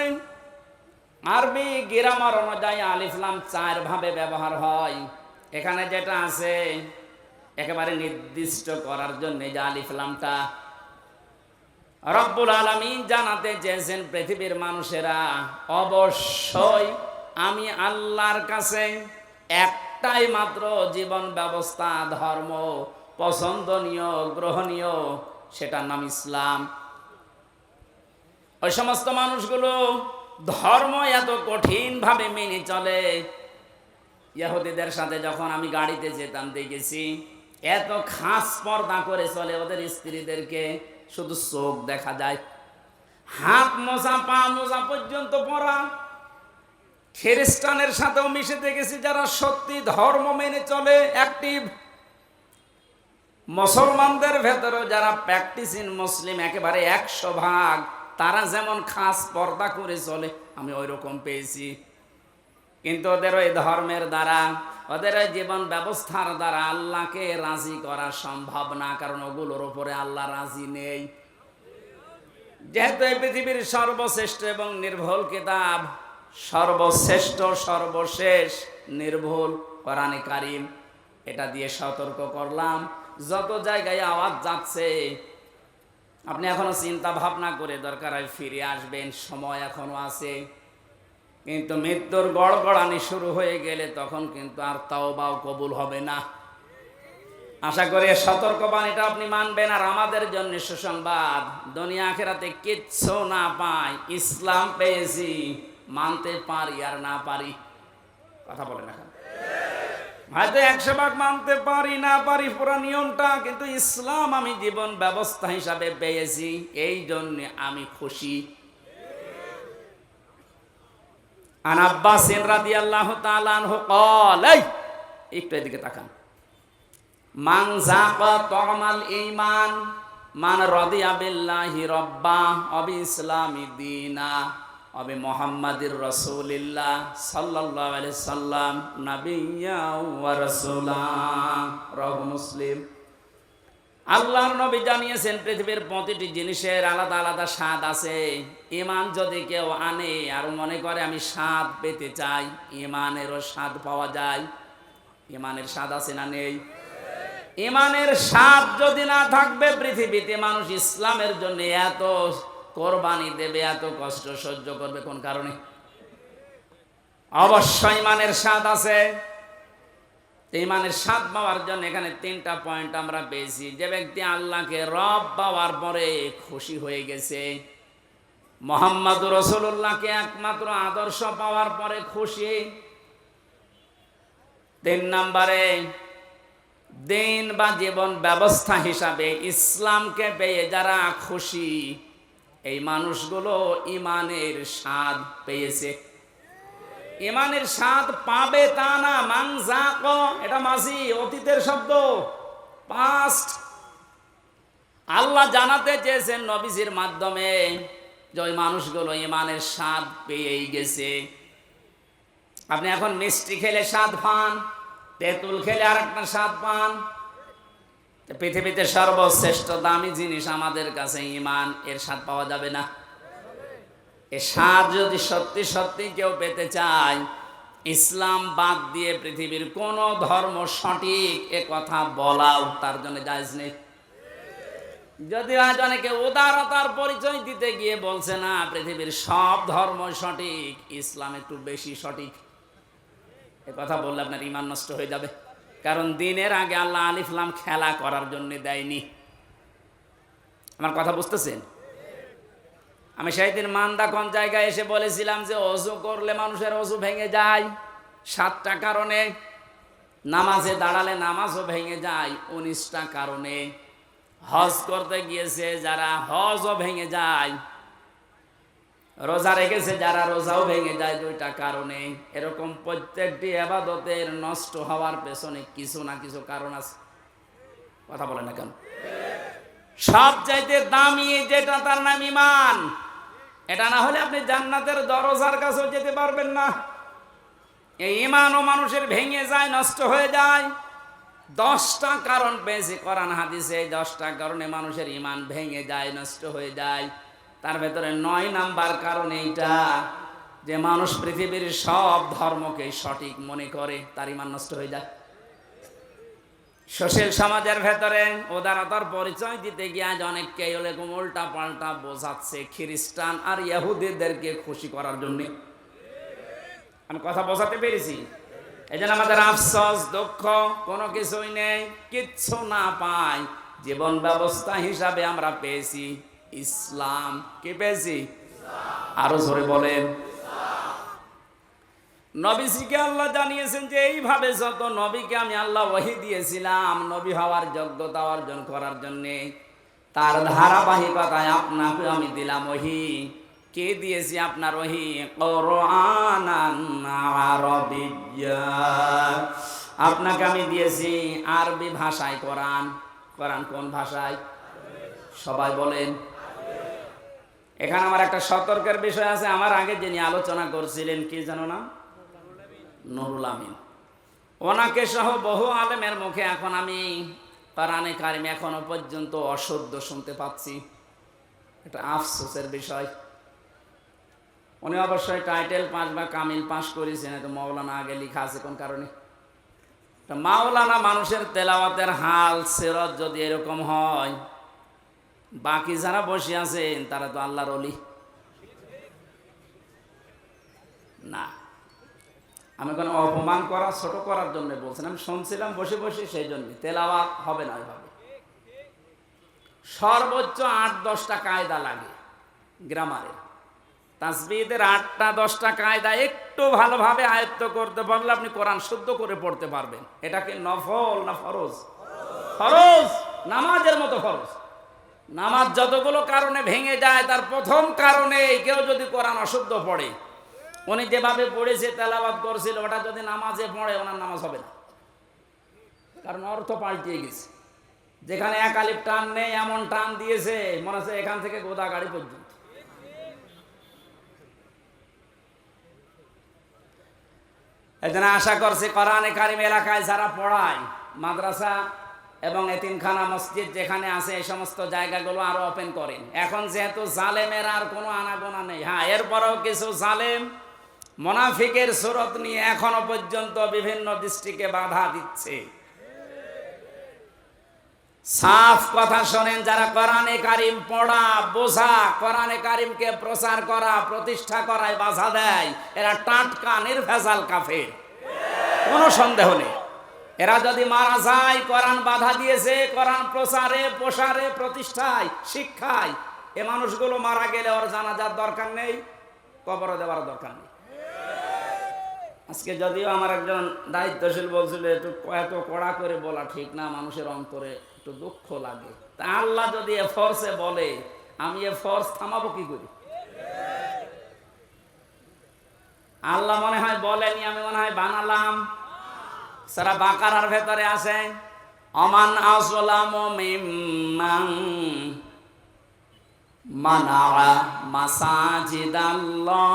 আরবি গ্রামার অনুযায়ী আলিফ লাম 4 ভাবে ব্যবহার হয়। এখানে যেটা আছে একেবারে নির্দিষ্ট করার জন্য যে আলিফ লামটা, রব্বুল আলামিন জানাতে চেয়েছেন পৃথিবীর মানুষেরা অবশ্যই আমি আল্লাহর কাছে একটাই মাত্র জীবন ব্যবস্থা, ধর্ম পছন্দনীয়, গ্রহণীয়, সেটার নাম ইসলাম। ওই সমস্ত মানুষগুলো ধর্ম এত কঠিন ভাবে মেনে চলে। ইহুদিদের সাথে যখন আমি গাড়িতে যেতাম দেখেছি এত খাস পর্দা করে চলে, ওদের স্ত্রীদেরকে শুধু চোখ দেখা যায়, হাত মোজা পা মোজা পর্যন্ত পরা। খ্রিস্টানের সাথেও মিশে দেখেছি যারা সত্যি ধর্ম মেনে চলে, অ্যাক্টিভ। মুসলমানদের ভেতরে যারা প্র্যাকটিসিং মুসলিম একেবারে 100%, তারা যেমন খাস পর্দা করে চলে আমি ওই রকম পেয়েছি। কিন্তু ওদের ওই ধর্মের দ্বারা, ওদের ওই জীবন ব্যবস্থার দ্বারা আল্লাহকে রাজি করা সম্ভব না, কারণ ওগুলোর উপরে আল্লাহ রাজি নেই। যেহেতু এই পৃথিবীর সর্বশ্রেষ্ঠ এবং নির্ভুল কিতাব, সর্বশ্রেষ্ঠ সর্বশেষ নির্ভুল কোরআনে কারীম, এটা দিয়ে সতর্ক করলাম। যত জায়গায় আওয়াজ যাচ্ছে আপনি এখনো চিন্তা ভাবনা করে দরকার হয় ফিরে আসবেন, সময় এখনো আছে। কিন্তু মৃত্যুর গড়গড়ানি শুরু হয়ে গেলে তখন কিন্তু আর তাওবাও কবুল হবে না। আশা করি সতর্কবাণীটা আপনি মানবেন। আর আমাদের জন্য সুসংবাদ, দুনিয়া আখিরাতে কিচ্ছু না পাই, ইসলাম পেয়েছি, মানতে পারি আর না পারি। কথা বলেন না, হয়তো 100 মানতে পারি না পারি পুরো নিয়মটা, কিন্তু ইসলাম আমি জীবন ব্যবস্থা হিসাবে পেয়েছি, এই জন্য আমি খুশি। আন আব্বাস রাদিয়াল্লাহু তাআলা আনহু قال, একটু এদিকে তাকান, মান যাকা তামাল ঈমান মান রাদিয়া বিল্লাহি রাব্বা ওয়া বিইসলামি দীনা ওয়া বিমুহাম্মাদির রাসূলিল্লাহ সাল্লাল্লাহু আলাইহি সাল্লাম নাবিয়্যা ওয়া রাসূলা। রাওয়াহু মুসলিম। আল্লাহর নবী জানিয়েছেন পৃথিবীর প্রতিটি জিনিসের আলাদা আলাদা স্বাদ আছে। ঈমান যদি কেউ আনে আর মনে করে আমি স্বাদ পেতে চাই, ঈমানেরও স্বাদ পাওয়া যায়। ঈমানের স্বাদ আছে না নেই? ঈমানের স্বাদ যদি না থাকবে, পৃথিবীতে মানুষ ইসলামের জন্য এত কোরবানি দেবে, এত কষ্ট সহ্য করবে কোন কারণে? অবশ্যই ঈমানের স্বাদ আছে। ঈমানের স্বাদ পাওয়ার জন্য এখানে 3টা পয়েন্ট আমরা পেয়েছি। যে ব্যক্তি আল্লাহকে রব পাওয়ার পরে খুশি হয়ে গেছে, মুহাম্মদুর রাসূলুল্লাহকে একমাত্র আদর্শ পাওয়ার পরে খুশি। 3 নম্বরে দিন বা জীবন ব্যবস্থা হিসাবে ইসলামকে পেয়ে যারা খুশি, এই মানুষগুলো ঈমানের স্বাদ পেয়েছে। ঈমানের স্বাদ পাবে তা না, মানজাক, এটা মাঝি অতীতের শব্দ, পাস্ট। আল্লাহ জানাতে চেয়েছেন নবীজির মাধ্যমে যে ওই মানুষগুলো ঈমানের স্বাদ পেয়েই গেছে। আপনি এখন মিষ্টি খেলে স্বাদ পান, তেঁতুল খেলে আর একটা স্বাদ পান। পৃথিবীতে সর্বশ্রেষ্ঠ দামি জিনিস আমাদের কাছে ঈমান, এর স্বাদ পাওয়া যাবে না? এ স্বাদ যদি সত্যি সত্যি কেউ পেতে চায়, ইসলাম বাদ দিয়ে পৃথিবীর কোন ধর্ম সঠিক এ কথা বলাও তার জন্য জায়েজ নেই। যদি আজ অনেকে উদারতার পরিচয় দিতে গিয়ে বলছে না পৃথিবীর সব ধর্ম সঠিক, ইসলাম একটু বেশি সঠিক, এ কথা বললে আপনার ঈমান নষ্ট হয়ে যাবে। কারণ দিনের আগে আল্লাহ আলিফ লাম খেলা করার জন্য দেয়নি। আমার কথা বুঝতেছেন? আমি সেই দিন মান্দা কোন জায়গায় এসে বলেছিলাম যে অজু করলে মানুষের অজু ভেঙে যায় 7টা কারণে, নামাজে দাঁড়ালে নামাজও ভেঙে যায় 19টা কারণে, হজ করতে গিয়েছে যারা হজও ভেঙে যায়, রোজা রেখেছে যারা রোজাও ভেঙে যায় 2টা কারণে। এরকম প্রত্যেকটি ইবাদতের নষ্ট হওয়ার পেছনে কিছু না কিছু কারণ আছে। কথা বলে না কেন? সবচাইতে দামি যেটা তার নাম ঈমান। এটা না হলে আপনি জান্নাতের দরজার কাছেও যেতে পারবেন না। এই ঈমানও মানুষের ভেঙে যায়, নষ্ট হয়ে যায়। 10টা কারণ পেয়েছি কোরআন হাদিসে, 10টা কারণে মানুষের ঈমান ভেঙে যায়, নষ্ট হয়ে যায়। তার ভেতরে 9 নাম্বার কারণ এইটা যে মানুষ পৃথিবীর সব ধর্মকে সঠিক মনে করে, তার ঈমান নষ্ট হয়ে যায়। সোশ্যাল সমাজের ভেতরে উদারতার পরিচয় দিতে গিয়ে আজ অনেককে এরকম উল্টা পাল্টা বোঝাচ্ছে খ্রিস্টান আর ইহুদিদেরকে খুশি করার জন্য। আমি কথা বোঝাতে পেরেছি? এই জন্য আমাদের আফসোস, দুঃখ, কোনো কিছুই নেই, কিচ্ছু না পাই। জীবন ব্যবস্থা হিসাবে আমরা পেয়েছি ইসলাম। কি পেয়েছি? আরো জোরে বলেন। নবীজিকে আল্লাহ জানিয়েছেন যে এইভাবে যত নবীকে আমি আল্লাহ ওহী দিয়েছিলাম নবী হওয়ার যোগ্যতা অর্জন করার জন্যে, তার ধারাবাহিকতায় আপনাকে আমি দিলাম ওহী। কে দিয়েছি আপনার ওহী? কুরআনান আরাবিয়্যা। আপনাকে আমি দিয়েছি আরবি ভাষায় কোরআন। কোরআন কোন ভাষায়? সবাই বলেন। এখানে আমার একটা সতর্কের বিষয় আছে। আমার আগে যিনি আলোচনা করছিলেন কি জানো না? নুরুল আমিন। ওনাকে সহ বহু আলেমের মুখে এখন আমি কোরআনে কারিম এখনো পর্যন্ত অশুদ্ধ শুনতে পাচ্ছি। এটা আফসোসের বিষয়। উনি অবশ্যই টাইটেল পাস বা কামিল পাস করেছেন, এটা মাওলানা আগে লেখা আছে কোন কারণে? মাওলানা মানুষের তেলাওয়াতের হাল সিরাত যদি এরকম হয়, বাকি যারা বসে আছেন তারা তো আল্লাহর ওলি না। আমি কোনো অপমান করা, ছোট করার জন্য বলছেন, আমি শুনছিলাম বসে বসে, সেই জন্য তেলাওয়াত হবে না ওইভাবে। সর্বোচ্চ 8-10টা কায়দা লাগে গ্রামারের। তাসবিহের 8টা-10টা কায়দা একটু ভালোভাবে আয়ত্ত করতে পারলে আপনি কোরআন শুদ্ধ করে পড়তে পারবেন। এটাকে নফল না ফরজ? ফরজ, নামাজের মতো ফরজ। নামাজ যতগুলো কারণে ভেঙে যায় তার প্রথম কারণে কেউ যদি কোরআন অশুদ্ধ পড়ে, উনি যেভাবে পড়েছে তেলাওয়াত করছিল ওটা যদি নামাজে পড়ে, ওনার নামাজ হবে না, কারণ অর্থ পাল্টিয়ে গেছে। যেখানে এক আলিফ টান নেই এমন টান দিয়েছে মনে হচ্ছে এখান থেকে গোদাগাড়ি পর্যন্ত। এই জন্য আশা করছি কোরআনে কারিম এলাকায় যারা পড়ায়, মাদ্রাসা এবং এতিমখানা মসজিদ যেখানে আছে এই সমস্ত জায়গাগুলো আরো ওপেন করেন। এখন যেহেতু জালেমের আর কোনো আনাগোনা নেই, হ্যাঁ এরপরেও কিছু জালেম মুনাফিকের সুরত নিয়ে এখনো পর্যন্ত বিভিন্ন দৃষ্টিকে বাধা দিচ্ছে। সাফ কথা শোনেন, যারা কোরআনে কারিম পড়া বোঝা, কোরআনে কারিমকে প্রচার করা প্রতিষ্ঠা করায় বাধা দেয়, এরা টাটকা নির্ভেজাল কাফের, কোনো সন্দেহ নেই। এরা যদি মারা যায়, কোরআন বাধা দিয়েছে, কোরআন প্রচারে প্রসারে প্রতিষ্ঠায় শিক্ষায়, এ মানুষগুলো মারা গেলে ওর জানাজার দরকার নেই, কবর দেওয়ার দরকার নেই। আজকে যদিও আমার একজন দায়িত্বশীল বলছিল এত কড়া করে বলা ঠিক না, মানুষের অন্তরে একটু দুঃখ লাগে। তা আল্লাহ যদি এ ফোর্সে বলে, আমি এ ফোর্স থামাবো কি করি? আল্লাহ মনে হয় বলেনি, আমি মনে হয় বানালাম। সূরা বাকারার ভেতরে আছে অমান আসলামু মিম্মান মানা মাসাজিদাল্লাহ।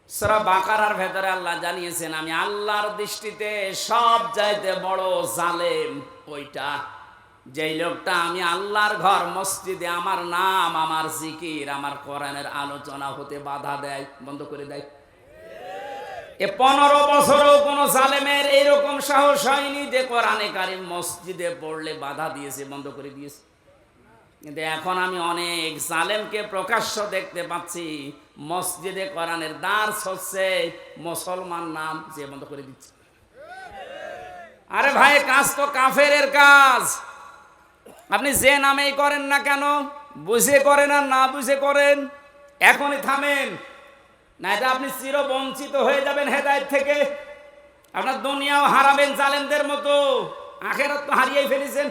সূরা বাকারার ভেতরে আল্লাহ জানিয়েছেন, আমি আল্লাহর দৃষ্টিতে সব চাইতে বড় জালেম ওইটা, যেই লোকটা আমি আল্লাহর ঘর মসজিদে আমার নাম, আমার জিকির, আমার কোরআনের আলোচনা হতে বাধা দেয়, বন্ধ করে দেয়। এ 15 বছরও কোন জালেমের এইরকম সাহস হয়নি যে কোরআনে কারিম মসজিদে পড়লে বাধা দিয়েছে, বন্ধ করে দিয়েছে। কিন্তু এখন আমি অনেক জালেমকে প্রকাশ্য দেখতে পাচ্ছি, মসজিদে কোরআনের দার্স হচ্ছে, মুসলমান নাম যে বন্ধ করে দিচ্ছে। আরে ভাই, কাজ তো কাফেরের কাজ, আপনি যে নামেই করেন না কেন, বুঝে করেন আর না বুঝে করেন, এখনই থামেন, নাইলে আপনি চির বঞ্চিত হয়ে যাবেন হেদায়েত থেকে। আপনার দুনিয়াও হারাবেন জালেমদের মতো, আখিরাত তো হারিয়েই ফেলেছেন।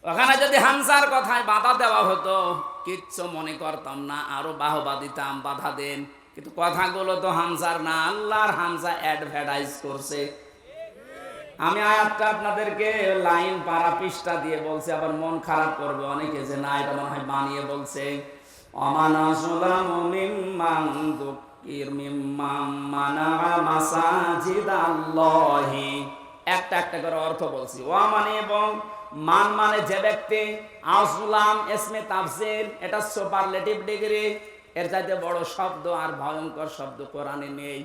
ওখানে যদি হামজার কথায় বাধা দেওয়া হতো, কিচ্ছু মনে করতাম না, আরো বাহবা দিতাম, বাধা দেন। কিন্তু কথাগুলো তো হামজার না, আল্লাহর হামজা অ্যাডভার্টাইজ করছে। আমি আয়াতটা আপনাদেরকে লাইন পারা পৃষ্ঠা দিয়ে বলছি, আবার মন খারাপ করবে অনেকে যে না এটা মনে হয় বানিয়ে বলছে। অমানা সুলামু মিম্মান যুকির মিম্মান মানা মাসাজিদাল্লাহি। একটা একটা করে অর্থ বলছি। ওয়া মানে এবং মান মানে যে ব্যক্তি, আসলাম ইসমে তাফসীর, এটা সুপারলেটিভ ডিগ্রি, এর চাইতে বড় শব্দ আর ভয়ঙ্কর শব্দ কোরআনে নেই।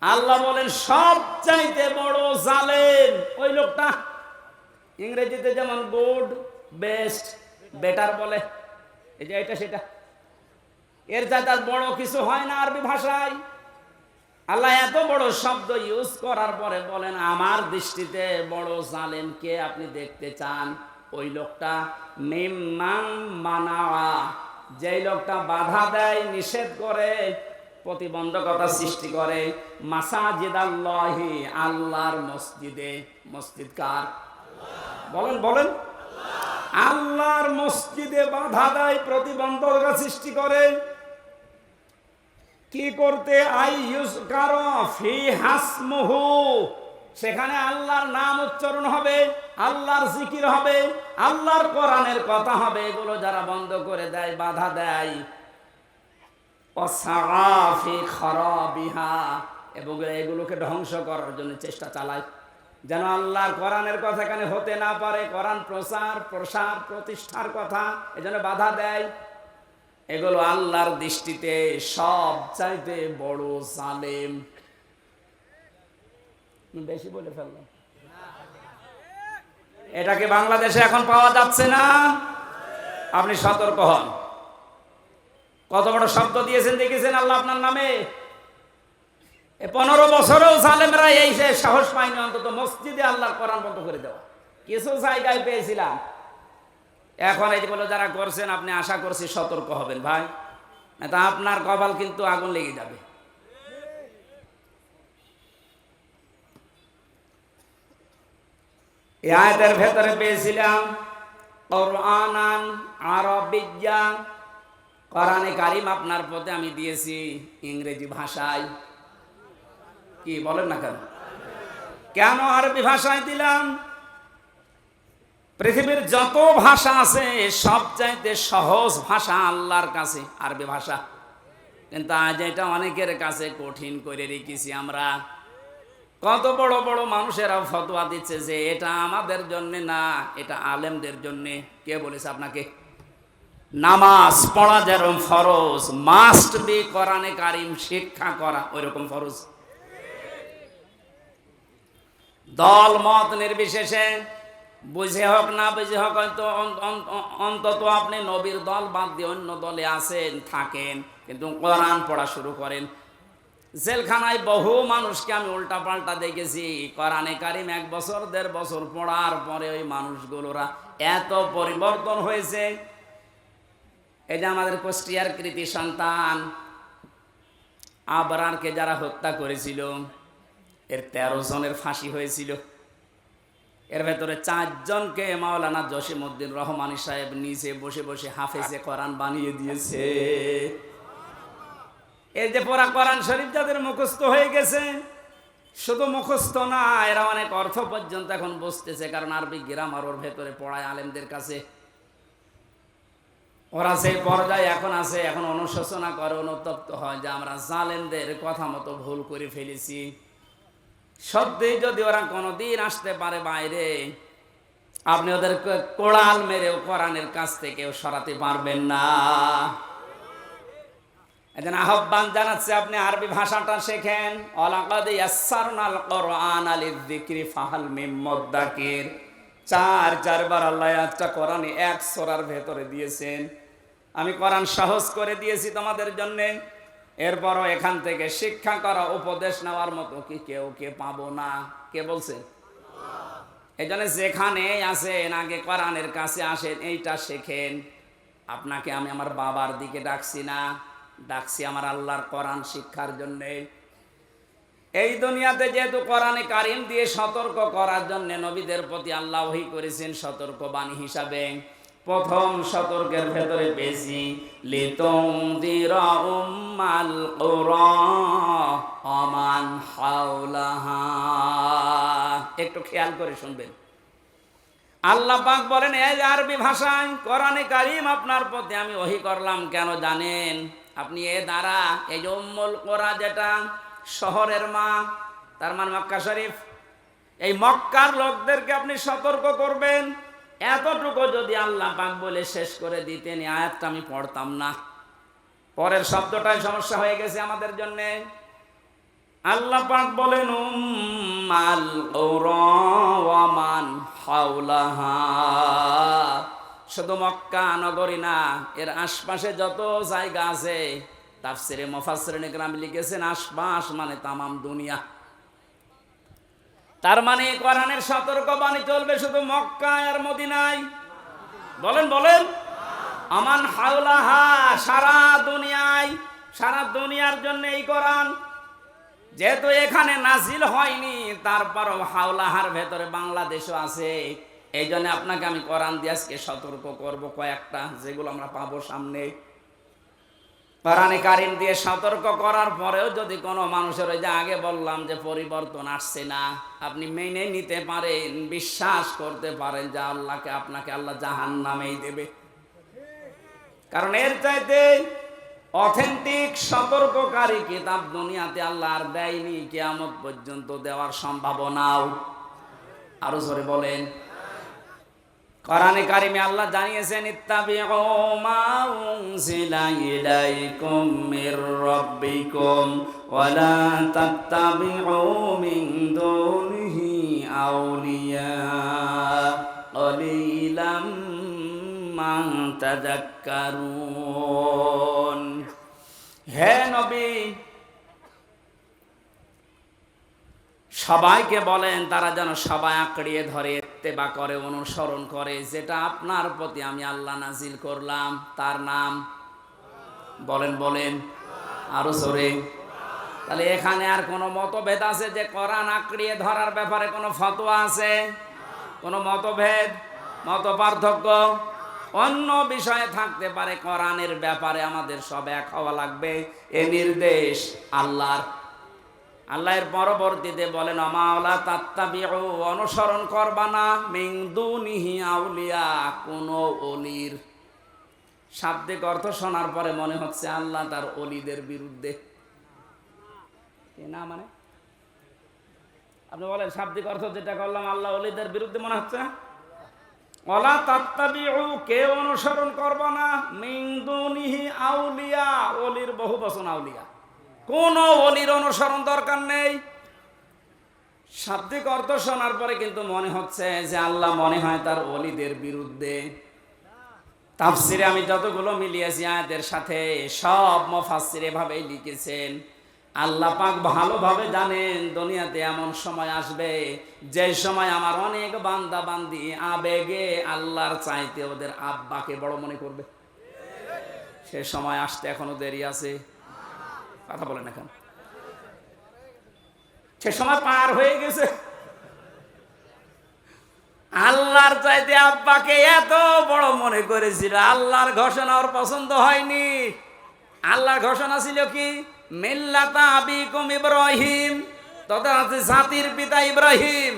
আল্লাহ বলেন সব চাইতে বড় জালেম ওই লোকটা। ইংরেজিতে যেমন গুড, বেস্ট, বেটার বলে, এই যে এটা সেটা, এর চাইতে বড় কিছু হয় না আরবি ভাষায়। আল্লাহ এত বড় শব্দ ইউজ করার পরে বলেন আমার দৃষ্টিতে বড় জালেম কে আপনি দেখতে চান? ওই লোকটা মিম্মান মানাওয়া, যেই লোকটা বাধা দেয়, নিষেধ করে, প্রতিবন্ধকতা সৃষ্টি করে, মাসাজিদাল্লাহি, আল্লাহর মসজিদে। মসজিদ কার? বলেন বলেন। আল্লাহর মসজিদে বাধা দেয়, প্রতিবন্ধকতা সৃষ্টি করে। কি করতে? সেখানে আল্লাহর নাম উচ্চারণ হবে, আল্লাহর জিকির হবে, আল্লাহর কোরআনের কথা হবে। এগুলো যারা বন্ধ করে দেয়, বাধা দেয়, এবং এগুলোকে ধ্বংস করার জন্য চেষ্টা চালায়, যেন আল্লাহর কোরআনের কথা এখানে হতে না পারে, কোরআন প্রচার প্রসার প্রতিষ্ঠার কথা, এজন্য বাধা দেয়। এগুলো আল্লাহর দৃষ্টিতে সব চাইতে বড় জালেম। বেশি বলে ফেললাম। এটাকে বাংলাদেশে এখন পাওয়া যাচ্ছে না, আপনি সতর্ক হন। কত বড় শব্দ দিয়েছেন দেখেছেন আল্লাহ আপনার নামে। 15 বছরেও জালেমরা এই সাহস পায়নি অন্তত মসজিদে আল্লাহর কোরআন বন্ধ করে দেওয়া। কিছু জায়গায় পেয়েছিলাম, এখন এইগুলো যারা করছেন আপনি আশা করছি সতর্ক হবেন ভাই, তা আপনার কপাল কিন্তু আগুন লেগে যাবে। এই আয়াতের ভেতরে পেয়েছিলাম কোরআনান আরবিয়্যা, কোরআনে কারিম আপনার পথে আমি দিয়েছি ইংরেজি ভাষায়। কি বলেন না কেন? কেন আরবি ভাষায় দিলাম? পৃথিবীর যত ভাষা আছে সবচাইতে সহজ ভাষা আল্লাহর কাছে আরবি ভাষা, কিন্তু আজ এটা অনেকের কাছে কঠিন করে রেখেছি আমরা। কত বড় বড় মানুষেরা ফতোয়া দিচ্ছে যে এটা আমাদের জন্য না, এটা আলেমদের জন্য। কে বলেছে আপনাকে? নামাজ পড়া যেরকম ফরজ, মাস্ট বি কোরআনে কারিম শিক্ষা করা ওইরকম ফরজ। দল মত নির্বিশেষে, বুঝে হোক না বুঝে হোক, হয়তো অন্তত আপনি নবীর দল বাদ দিয়ে অন্য দলে আছেন থাকেন, কিন্তু কোরআন পড়া শুরু করেন। জেলখানায় বহু মানুষকে আমি উল্টা পাল্টা দেখেছি, কোরআনে কারিম 1 বছর 1.5 বছর পড়ার পরে ওই মানুষগুলোরা এত পরিবর্তন হয়েছে। এই যে আমাদের কুষ্টিয়ার কৃতি সন্তান আবরারকে যারা হত্যা করেছিল, এর 13 জনের ফাঁসি হয়েছিল। এর ভেতরে 4 জনকে মাওলানা জসিমউদ্দিন রহমানী সাহেব নিচে বসে বসে হাফেজে কোরআন বানিয়ে দিয়েছে। এই যে পড়া কোরআন শরীফ যাদের মুখস্থ হয়ে গেছে, শুধু মুখস্থ না, এরা অনেক অর্থ পর্যন্ত এখন বুঝতেছে, কারণ আরবি গ্রামার ওর ভেতরে পড়ায় আলেমদের কাছে। ওরা সেই পর্যায়ে এখন আছে, এখন অনুশোচনা করে, অনুতপ্ত হয় যে আমরা জালেমদের কথা মতো ভুল করে ফেলেছি। সত্যি যদি ওরা কোনোদিন আসতে পারে বাইরে, আপনি ওদেরকে কোড়াল মেরেও কোরআনের কাছ থেকেও সরাতে পারবেন না। এজন্য আহ্বান জানাচ্ছে, আপনি আরবি ভাষাটা শেখেন। ওয়ালাকাদ ইয়াসসারনাল কোরআনা লিযিকরি ফাহাল মিন মুদ্দাকির। 4 বার আল্লাহ একটা কোরআনে 1 সূরার ভেতরে দিয়েছেন। আমি কোরআন সহজ করে দিয়েছি তোমাদের জন্য। এরপরও এখান থেকে শিক্ষা করা, উপদেশ নেওয়ার মতো কি কেউ পাবো না? কে বলছে? এই জন্য যেখানে আসেন আগে কোরআনের কাছে আসেন, এইটা শেখেন। আপনাকে আমি আমার বাবার দিকে ডাকছি না, ডাকছি আমার আল্লাহর কোরআন শিক্ষার জন্যে। এই দুনিয়াতে যেহেতু কোরআনে কারিম দিয়ে সতর্ক করার জন্য নবীদের প্রতি আল্লাহ ওহী করেছেন সতর্ক বাণী হিসাবে। প্রথম সতর্কের ভেতরে পেয়েছি লিতুনযিরা উম্মাল কুরা ওয়া মান হাওলাহা। একটু খেয়াল করে শুনবেন। আল্লাহ পাক বলেন, এই আরবি ভাষায় কোরআনে কারিম আপনার প্রতি আমি ওহী করলাম কেন জানেন? আপনি এ দ্বারা এই যে উম্মুল কুরা, যেটা শহরের মা, তার মানে মক্কা শরীফ, এই মক্কার লোকদেরকে আপনি সতর্ক করবেন। এতটুকু যদি আল্লাহ পাক বলে শেষ করে দিতেন, এই আয়াতটা আমি পড়তাম না। পরের শব্দটাই সমস্যা হয়ে গেছে আমাদের জন্য। আল্লাহ পাক বলেন উম্মাল কুরা ওয়া মান হাওলাহা। শুধু মক্কা নগরী না, এর আশপাশে যত জায়গা আছে, তাফসিরে মুফাসসিরিন ইকরাম লিখেছেন আশপাশ মানে তামাম দুনিয়া। তার মানে কোরআনের সতর্কবাণী চলবে শুধু মক্কা আর মদিনায়? বলেন বলেন। আমান হাওলাহা, সারা দুনিয়ায়, সারা দুনিয়ার জন্য এই কোরআন। যেহেতু এখানে নাজিল হয়নি, তারপরও হাওলাহার ভেতরে বাংলাদেশও আছে। এই জন্য আপনাকে আমি কোরআন দিয়ে আজকে সতর্ক করব কয়েকটা, যেগুলো আমরা পাবো সামনে। কোরআনে কারিম দিয়ে সতর্ক করার পরেও যদি কোনো মানুষের, ওই যে আগে বললাম যে পরিবর্তন আসছে না, আপনি মেনে নিতে পারেন, বিশ্বাস করতে পারেন যে আল্লাহকে, আপনাকে আল্লাহ জাহান্নামেই দেবে। কারণ এর চাইতে অথেন্টিক সতর্ককারী কিতাব দুনিয়াতে আল্লাহ আর দেয়নি, কিয়ামত পর্যন্ত দেওয়ার সম্ভাবনাও। আরো জোরে বলেন। কোরআনে কারিমে আল্লাহ জানিয়েছেন ইত্তাবিউ মা উনজিলা ইলাইকুম মির রাব্বিকুম ওয়া লা তাত্তাবিউ মিন দুনিহি আউলিয়া ক্বালিলাম মা তাযাক্কারুন। হে নবী, সবাইকে বলেন তারা যেন সবাই আঁকড়িয়ে ধরে, ইত্তেবা করে, অনুসরণ করে যেটা আপনার প্রতি আমি আল্লাহ নাজিল করলাম, তার নাম বলেন বলেন আরো জোরে। তাহলে এখানে আর কোনো মতভেদ আছে যে কোরআন আঁকড়িয়ে ধরার ব্যাপারে কোনো ফতোয়া আছে? কোনো মতভেদ, মত পার্থক্য অন্য বিষয়ে থাকতে পারে, কোরআনের ব্যাপারে আমাদের সব এক হওয়া লাগবে। এ নির্দেশ আল্লাহর। আল্লাহর পরবর্তীতে বলেন ওয়ালা তাত্তাবিউ, অনুসরণ করবা না, মিন দুনিহি আউলিয়া, কোন ওলির। শাব্দিক অর্থ শোনার পরে মনে হচ্ছে আল্লাহ তার ওলিদের বিরুদ্ধে। না মানে আপনি বলেন শাব্দিক অর্থ যেটা করলাম, আল্লাহ ওলিদের বিরুদ্ধে মনে হচ্ছে না? ওয়ালা তাত্তাবিউ, কেউ অনুসরণ করবা না, মিন দুনিহি আউলিয়া, ওলির বহু বচন আউলিয়া, কোন ওলির অনুসরণ দরকার নেই। শাব্দিক অর্থ শোনার পরে কিন্তু মনে হচ্ছে যে আল্লাহ মনে হয় তার ওলিদের বিরুদ্ধে। তাফসিরে আমি যতগুলো মিলিয়েছি আয়াতের সাথে, সব মুফাসসির এভাবেই লিখেছেন। আল্লাহ পাক ভালোভাবে জানেন দুনিয়াতে এমন সময় আসবে যে সময় আমার অনেক বান্দা বান্দি আবেগে আল্লাহর চাইতে ওদের আব্বাকে বড় মনে করবে। সে সময় আসতে এখনো দেরি আছে। কথা বলেন এখন, সে সময় পার হয়ে গেছে। আল্লাহর চাইতে আব্বাকে এত বড় মনে করেছিল, আল্লাহর ঘোষণা ওর পছন্দ হয়নি। আল্লাহর ঘোষণা ছিল কি? মিল্লাতা আবিকুম ইব্রাহিম, তোদের আছে জাতির পিতা ইব্রাহিম।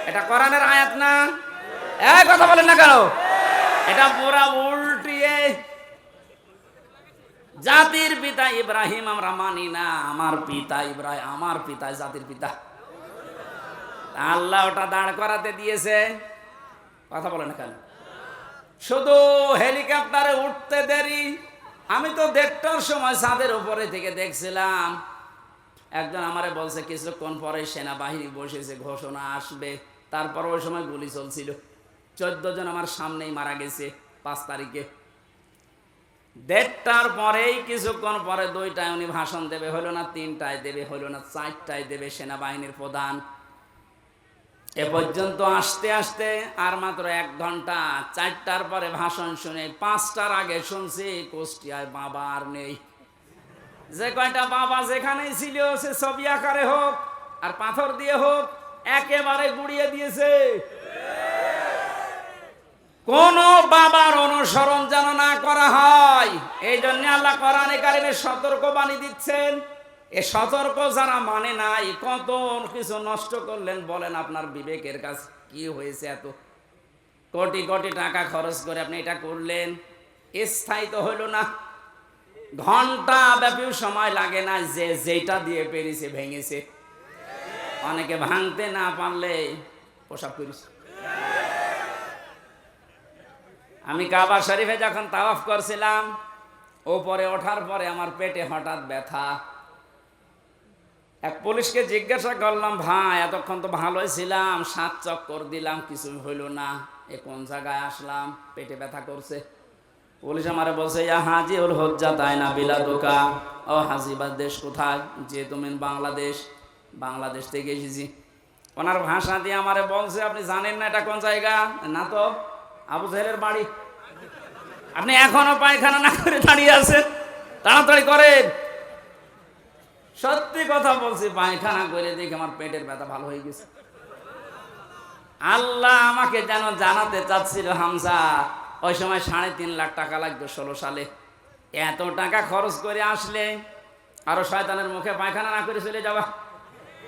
এটা কোরআনের আয়াত না? এই কথা বলেন না কেন? এটা পুরা উল্টিয়ে, জাতির পিতা ইব্রাহিম আমরা মানি না, আমার পিতা ইব্রাহিম, আমার পিতা জাতির পিতা। আল্লাহ ওটা দাঁড় করাতে দিয়েছে। কথা বলে না কেন? শুধু হেলিকপ্টারে উঠতে দেরি। আমি তো 1:30টার সময় ছাদের উপরে থেকে দেখছিলাম, একজন আমারে বলছে কিছুক্ষণ পরে সেনাবাহিনী বসেছে, ঘোষণা আসবে। তারপর ওই সময় গুলি চলছিল, 14 জন আমার সামনেই মারা গেছে 5 তারিখে। 1:30টার পরেই কিছুক্ষণ পরে 2টায় উনি ভাষণ দেবে, হলো না 3টায় দেবে, হলো না 4টায় দেবে সেনাবাহিনীর প্রধান। এ পর্যন্ত আসতে আসতে আর মাত্র 1 ঘন্টা। 4টার পরে ভাষণ শুনে 5টার আগে শুনছি কুষ্টিয়ায় বাবা আর নেই। যে কয়টা বাবা যেখানেই ছিল, সে ছবি আকারে হোক আর পাথর দিয়ে হোক, একেবারে গুড়িয়ে দিয়েছে। কোন বাবার অনুসরণ যেন না করা হয়, এই জন্য আল্লাহ কোরআনে কারিমে সতর্কবাণী দিচ্ছেন। এ সতর্ক যারা মানে নাই, কত কিছু নষ্ট করলেন বলেন। আপনার বিবেকের কাছে কি হয়েছে? এত কোটি কোটি টাকা খরচ করে আপনি এটা করলেন, স্থায়ী তো হইল না। ঘন্টা ব্যাপী সময় লাগে না, যে যেটা দিয়ে পেরেছে ভেঙেছে। অনেকে ভাঙতে না পারলে পোশাক করেছে। আমি কাবা শরীফে যখন তাওয়াফ করছিলাম, ওপরে ওঠার পরে আমার পেটে হঠাৎ ব্যথা। এক পুলিশকে জিজ্ঞাসা করলাম, ভাই এতক্ষণ তো ভালোই ছিলাম, 7 চক্কর দিলাম, কিছুই হইল না, এ কোন জায়গায় আসলাম, পেটে ব্যথা করছে। পুলিশ আমারে বলছে, ইয়া হাজি উল হজ্জা তাই না বিলাদুকা। ও হাজিবার দেশ কোথায়? যে তুমি বাংলাদেশ। বাংলাদেশ থেকে এসেছি। ওনার ভাষা দিয়ে আমারে বলছে, আপনি জানেন না এটা কোন জায়গা? না তো। আবু জাহেলের বাড়ি। আপনি এখনো পায়খানা না করে দাঁড়িয়ে আছেন, তাড়াতাড়ি করেন। সত্যি কথা বলছি, পায়খানা করে দেখে আমার পেটের ব্যথা ভালো হয়ে গেছে। আল্লাহ আমাকে যেন জানাতে চাচ্ছিল, হামজা ওই সময় 3.5 লাখ টাকা লাগতো 16 সালে। এত টাকা খরচ করে আসলে আরো শয়তানের মুখে পায়খানা না করে চলে যাবা,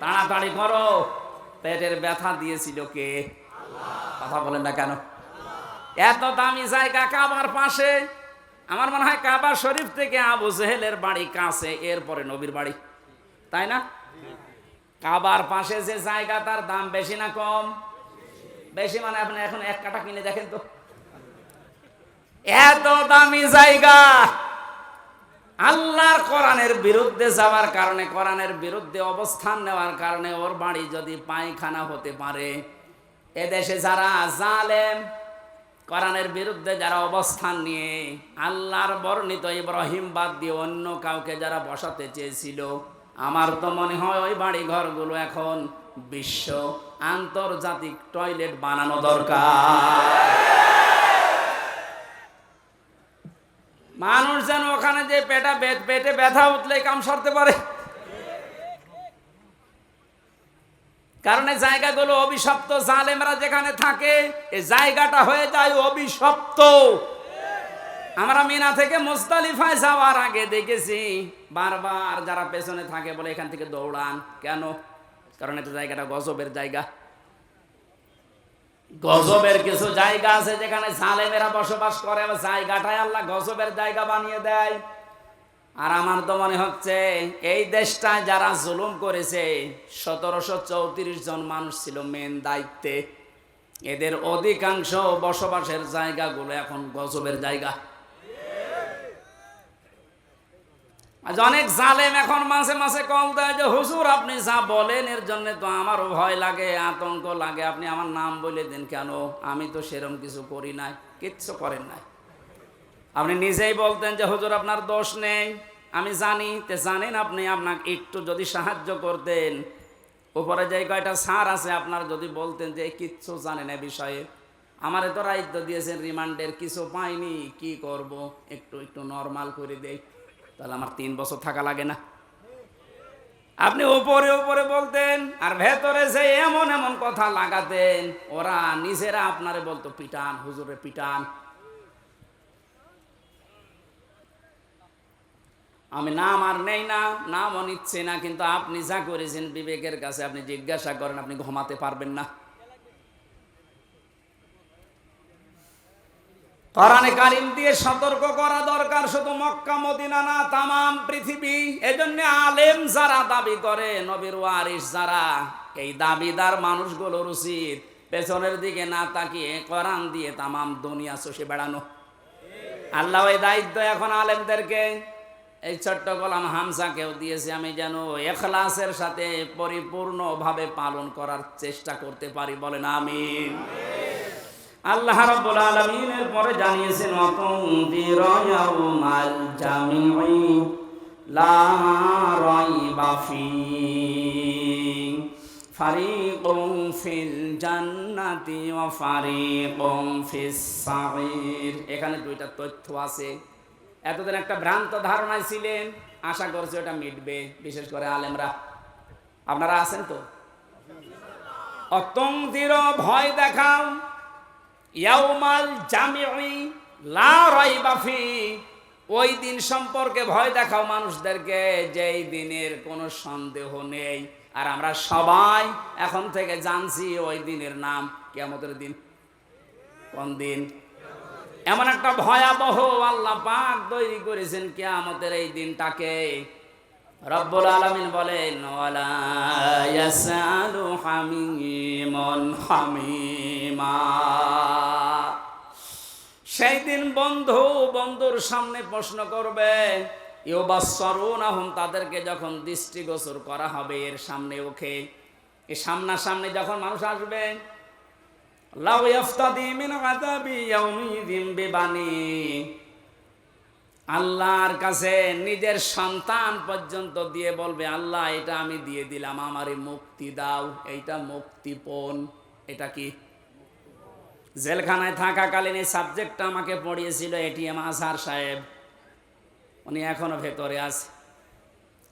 তাড়াতাড়ি করো। পেটের ব্যথা দিয়েছিল কে? কথা বলেন না কেন? এত দামি জায়গা কাবার পাশে। আমার মনে হয় কাবা শরীফ থেকে আবু জেহেলের বাড়ি কাছে, এরপরে নবীর বাড়ি, তাই না? কাবার পাশে যে জায়গা, তার দাম বেশি না কম? বেশি। মানে আপনি এখন 1 কাঠা কিনে দেখেন তো, এত দামি জায়গা। আল্লাহর কোরআনের বিরুদ্ধে যাওয়ার কারণে, কোরআনের বিরুদ্ধে অবস্থান নেওয়ার কারণে ওর বাড়ি যদি পায়খানা হতে পারে, এদেশে যারা জালেম, কোরআনের বিরুদ্ধে যারা অবস্থান নিয়ে আল্লাহর বর্ণিত ইব্রাহিম বাদ দিয়ে অন্য কাউকে যারা বসাতে চেয়েছিল, আমার তো মনে হয় ওই বাড়ি ঘরগুলো এখন বিশ্ব আন্তর্জাতিক টয়লেট বানানো দরকার। মানুষ যেন ওখানে যে পেটে ব্যথা উঠলে কাম সারতে পারে। কারণ এই জায়গাগুলো অভিশপ্ত, জালেমরা যেখানে থাকে এই জায়গাটা হয়ে যায় অভিশপ্ত। আমরা মিনা থেকে মুজদালিফায় যাওয়ার আগে দেখেছি বারবার যারা পেছনে থাকে বলে এখান থেকে দৌড়ান কেন? কারণ এটা জায়গাটা গজবের জায়গা। গজবের কিছু জায়গা আছে যেখানে জালেমেরা বসবাস করে, জায়গাটাই আল্লাহ গজবের জায়গা বানিয়ে দেয়। আর আমার তো মনে হচ্ছে এই দেশটায় যারা জুলুম করেছে 1734 জন মানুষ ছিল মেন দায়িত্বে, এদের অধিকাংশ বসবাসের জায়গাগুলো এখন গজবের জায়গা। আজ অনেক জালেম এখন মাঝে মাঝে কল দেয় যে হুজুর আপনি যা বলেন এর জন্য তো আমারও ভয় লাগে, আতঙ্ক লাগে, আপনি আমার নাম বলে দেন কেন? আমি তো সেরকম কিছু করি নাই। কিচ্ছু করেন নাই। আপনি নিজেই বলতেন যে হুজুর আপনার দোষ নেই, আমি জানি। তে জানেন আপনি, আপনাকে একটু যদি সাহায্য করতেন, উপরে যে কয়টা স্যার আছে আপনার যদি বলতেন যে কিচ্ছু জানেন এ বিষয়ে, আমারে তো দায়িত্ব দিয়েছেন রিমান্ডের, কিছু পাইনি, কি করব, একটু একটু নরমাল করে দেই, তাহলে আমার 3 বছর থাকা লাগে না। আপনি উপরে উপরে বলতেন আর ভেতরে যে এমন এমন কথা লাগাতেন, ওরা নিজেরা আপনারে বলতো পিটান, হুজুরে পিটান। আমি নাম আর নেই না, নামও নিচ্ছে না, কিন্তু আপনি যা করেছেন বিবেকের কাছে আপনি জিজ্ঞাসা করেন, আপনি ঘুমাতে পারবেন না। কোরআনে কারীম দিয়ে সতর্ক করা দরকার, শুধু মক্কা মদিনা না, তামাম পৃথিবী। এজন্য আলেম যারা দাবি করে, নবীর ওয়ারিস যারা, এই দাবিদার মানুষগুলোর উচিত পেছনের দিকে না তাকিয়ে কোরআন দিয়ে তামাম দুনিয়া চষে বেড়ানো। আল্লাহ এই দায়িত্ব এখন আলেমদেরকে, এই ছোট্ট গোলাম হামজাকেও দিয়েছে। আমি যেন ইখলাসের সাথে পরিপূর্ণভাবে পালন করার চেষ্টা করতে পারি, বলেন আমিন। আল্লাহ রাব্বুল আলামিনের পরে জানিয়েছেন ওয়াতুনদিরা ইয়াউমাল জামিঈ লা রাইবা ফীহি ফারিকুন ফিল জান্নাতি ওয়া ফারিকুন ফিস সাঈর। এখানে দুইটা তথ্য আছে। এতদিন একটা ভ্রান্ত ধারণায় ছিলেন, আশা করছি ওটা মিটবে, বিশেষ করে আলেমরা। আপনারা আছেন তো? অতুনদিরা ভয় দেখাও, ইয়াউমাল জামিঈ লা রাইবা ফীহি, ওই দিন সম্পর্কে ভয় দেখাও মানুষদেরকে, যেই দিনের কোনো সন্দেহ নেই। আর আমরা সবাই এখন থেকে জানছি ওই দিনের নাম কিয়ামতের দিন। কোন দিন? এমন একটা ভয়াবহ আল্লাহ পাক তৈরি করেছেন কিয়ামতের এই দিনটাকে। রব্বুল আলামিন বলেন ওয়ালা ইয়াসালু হামিমুন হামিমা। সেই দিন বন্ধু বন্ধুর সামনে প্রশ্ন করবে, ইউবাসসারুনাহুম, তাদেরকে যখন দৃষ্টিগোচর করা হবে এর সামনে ওকে, এই সামনাসামনি যখন মানুষ আসবে, লাউ ইয়াফতাদি মিন আযাবি ইয়াউমিযিন বিবানি, আল্লাহর কাছে নিজের সন্তান পর্যন্ত দিয়ে বলবে, আল্লাহ এটা আমি দিয়ে দিলাম, আমারে মুক্তি দাও, এইটা মুক্তিপণ। এটা কি? জেলখানায় থাকাকালীন এই সাবজেক্টটা আমাকে পড়িয়েছিল এটিএম আজহার সাহেব, উনি এখনো ভেতরে আছে।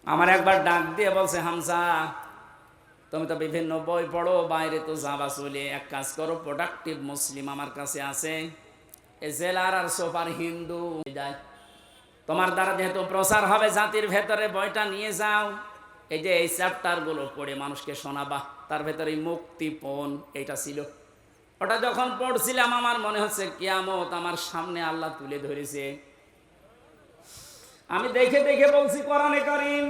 আমার একবার ডাক দিয়ে বলছে, হামজা তুমি তো বিভিন্ন বই পড়ো, বাইরে তো যাবা চলে, এক কাজ করো, প্রোডাক্টিভ মুসলিম আমার কাছে আছে, এই জেলার আর সোপার হিন্দু যায়, তোমার দ্বারা যেহেতু প্রচার হবে জাতির ভেতরে, বইটা নিয়ে যাও, এই যে এই চ্যাপ্টারগুলো পড়ে মানুষকে শোনাবা। তার ভেতরে মুক্তিপণ এইটা ছিল। ওটা যখন পড়ছিলাম আমার মনে হচ্ছে কিয়ামত আমার সামনে আল্লাহ তুলে ধরেছে। আমি দেখে দেখে বলছি কোরআনে কারীম,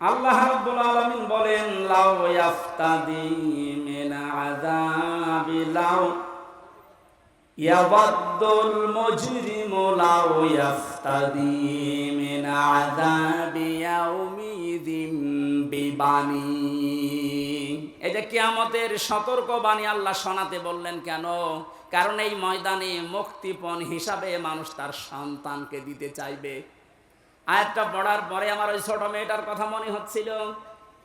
আল্লাহ রাব্বুল আলামিন বলেন লাউ ইয়াফতাদি মিন আযাবি লাউ ইয়াওয়াদ্দুল মুজরিমু লাউ ইয়াফতাদি মিন আযাবি ইয়াউমিযিন বিবানি। এই যে কিয়ামতের সতর্কবাণী আল্লাহ শোনাতে বললেন কেন? কারণ এই ময়দানে মুক্তিপণ হিসাবে মানুষ তার সন্তানকে দিতে চাইবে। আয়াতটা পড়ার পরে আমার ওই ছোট মেয়েটার কথা মনে হচ্ছিল,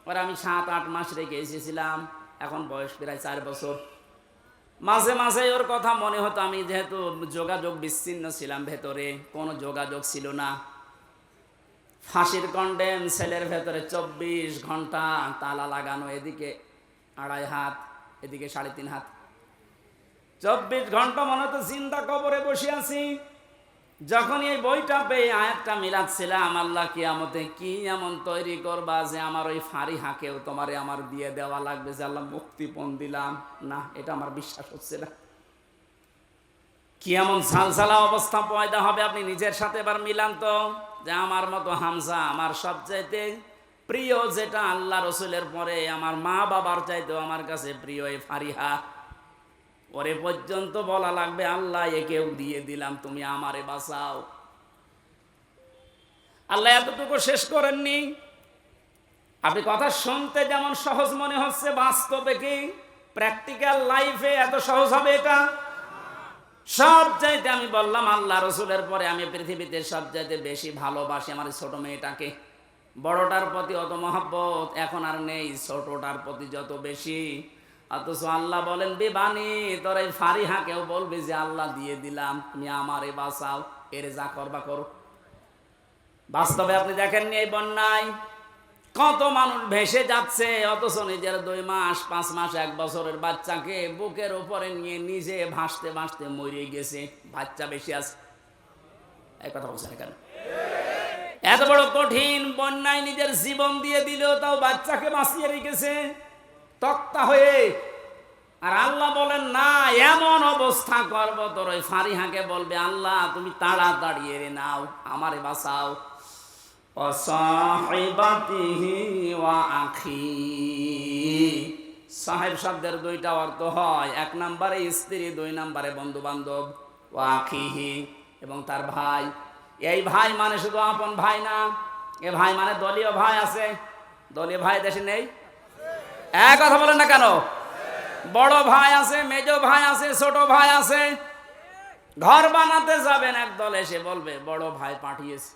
ওরা আমি 7-8 মাস রেখে এসেছিলাম, এখন বয়স প্রায় 4 বছর। মাঝে মাঝে ওর কথা মনে হতো, আমি যেহেতু যোগাযোগ বিচ্ছিন্ন ছিলাম, ভেতরে কোনো যোগাযোগ ছিল না। ফাঁসির কন্ডেম সেলের ভেতরে 24 ঘন্টা তালা লাগানো, এদিকে 2.5 হাত, এদিকে 3.5 হাত, 24 ঘন্টা মনে হতো জিন্দা কবরে বসে আছি। যখন এই বইটা পেয়ে আয়াতটা মিলাচ্ছিলাম, আল্লাহ কিয়ামতে কি এমন তৈরি করবা যে আমার ওই ফারিহাকেও তোমারে আমার দিয়ে দেওয়া লাগবে, যে আল্লাহ মুক্তিপণ দিলাম, না এটা আমার বিশ্বাস হচ্ছে না। কি এমন ঝালঝালা অবস্থা পয়দা হবে, আপনি নিজের সাথে এবার মিলান তো, যে আমার মতো হামজা, আমার সবচাইতে প্রিয় যেটা আল্লাহ রসুলের পরে আমার মা বাবার চাইতেও আমার কাছে প্রিয় এই ফারিহা, ওরে পর্যন্ত বলা লাগবে আল্লাহ একেও দিয়ে দিলাম, তুমি আমারে বাঁচাও। আল্লাহ এতটুকু শেষ করেননি। আপনি কথা শুনতে যেমন সহজ মনে হচ্ছে, বাস্তবে কি প্র্যাকটিক্যাল লাইফে এত সহজ হবে এটা? সব চাইতে আমি বললাম আল্লাহ রসুলের পরে আমি পৃথিবীতে সব চাইতে বেশি ভালোবাসি আমার ছোট মেয়েটাকে। বড়টার প্রতি অত মহব্বত এখন আর নেই, ছোটটার প্রতি যত বেশি। অথচ আল্লাহ বলেন বিবানি তোর এই ফারিহাকেও বলবি যে আল্লাহ দিয়ে দিলাম, তুমি আমারে বাঁচাও, এরে যা করবা করো। বাস্তবে আপনি দেখেননি এই বন্যায় কত মানুষ ভেসে যাচ্ছে, অথচ নিজের 2 মাস 5 মাস 1 বছরের বাচ্চাকে বুকের উপরে নিয়ে নিজে ভাসতে ভাসতে মরে গেছে। বাচ্চা বেশি আছে, এই কথা বলছেন কেন? এত বড় কঠিন বন্যায় নিজের জীবন দিয়ে দিলেও তাও বাচ্চাকে বাঁচিয়ে রেখেছে তক্তা হয়ে। আর আল্লাহ বলেন না, এমন অবস্থা করবো তোর ওই ফারিহাকে বলবে আল্লাহ তুমি তাড়াতাড়ি এরে নাও, আমারে বাঁচাও। সাহেব শব্দের 2টা অর্থ হয়, 1 নম্বরে স্ত্রী, 2 নম্বরে বন্ধু বান্ধব। ও আখিহি, এবং তার ভাই। এই ভাই মানে শুধু আপন ভাই না, এ ভাই মানে দলীয় ভাই আছে। দলীয় ভাই দেশে নেই? এক কথা বলেন না কেন? বড় ভাই আছে, মেজ ভাই আছে, ছোট ভাই আছে। ঘর বানাতে যাবেন, একদল এসে বলবে বড় ভাই পাঠিয়েছে।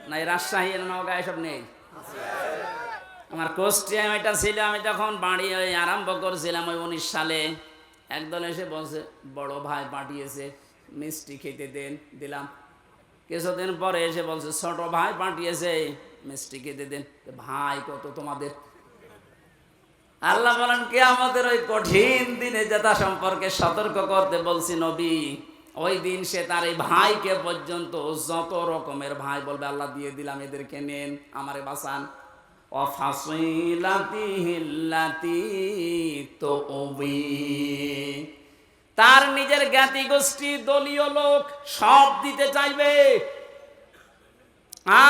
না, এই রাজশাহী নওগাঁ এসব নেই? আমার কোস্টিয়াম এটা ছিল, আমি যখন বাড়ি ওই আরম্ভ করছিলাম ওই 19 সালে, একদল এসে বলছে বড় ভাই পাঠিয়েছে, মিষ্টি খেতে দেন, দিলাম। কিছুদিন পরে এসে বলছে ছোট ভাই পাঠিয়েছে, মিষ্টি খেতে দেন। ভাই কত তোমাদের? আল্লাহ বলেন কিয়ামতের ওই কঠিন দিনে যেটা সম্পর্কে সতর্ক করতে বলছি নবী, ওই দিন সে তার এই ভাইকে পর্যন্ত যত রকমের ভাই বলবে আল্লাহ দিয়ে দিলাম, এদেরকে নেন, আমারে বাঁচান। তার নিজের জ্ঞাতি গোষ্ঠী, দলীয় লোক সব দিতে চাইবে।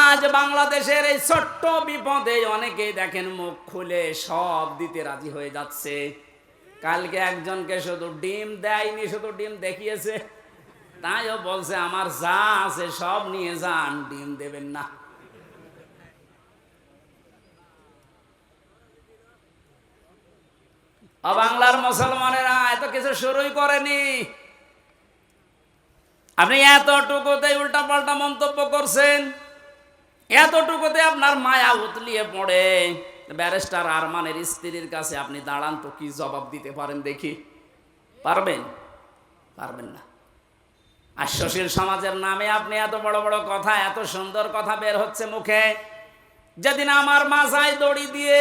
আজ বাংলাদেশের এই ছোট্ট বিপদে অনেকেই দেখেন মুখ খুলে সব দিতে রাজি হয়ে যাচ্ছে। কালকে একজনকে শুধু ডিম দেয়নি, শুধু ডিম দেখিয়েছে, তাইও বলছে আমার যা আছে সব নিয়ে যান, ডিম দেবেন না। বাংলার মুসলমানেরা এত কিছু শুরুই করেনি, আপনি এতটুকুতে উল্টা পাল্টা মন্তব্য করছেন, এতটুকুতে আপনার মায়া উতলিয়ে পড়ে। ব্যারিস্টার আরমানের স্ত্রীর কাছে আপনি দাঁড়ান তো, কি জবাব দিতে পারেন দেখি? পারবেন? পারবেন না। আশ্বাসীল সমাজের নামে আপনি এত বড় বড় কথা, এত সুন্দর কথা বের হচ্ছে মুখে। যেদিন আমার মাথায় দড়ি দিয়ে,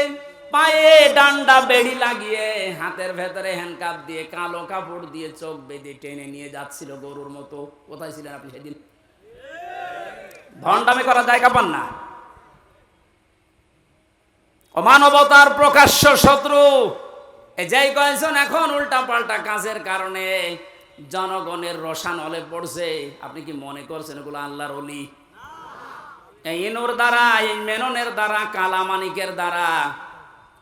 পায়ে ডান্ডা বেড়ি লাগিয়ে, হাতের ভেতরে হ্যান্ডকাপ দিয়ে, কালো কাপড় দিয়ে চোখ বেঁধে টেনে নিয়ে যাচ্ছিল গরুর মতো, কোথায় ছিলেন আপনি সেদিন? ভণ্ডামি করা জায়গা পান না। অমানবতার প্রকাশ্য শত্রু এই যেই কয়েকজন এখন উল্টা পাল্টা কাজের কারণে জনগণের রসানলে পড়ছে, আপনি কি মনে করছেন এগুলো আল্লাহর ওলি? এই ইনুর দ্বারা, এই মেননের দ্বারা, কালামানিকের দ্বারা,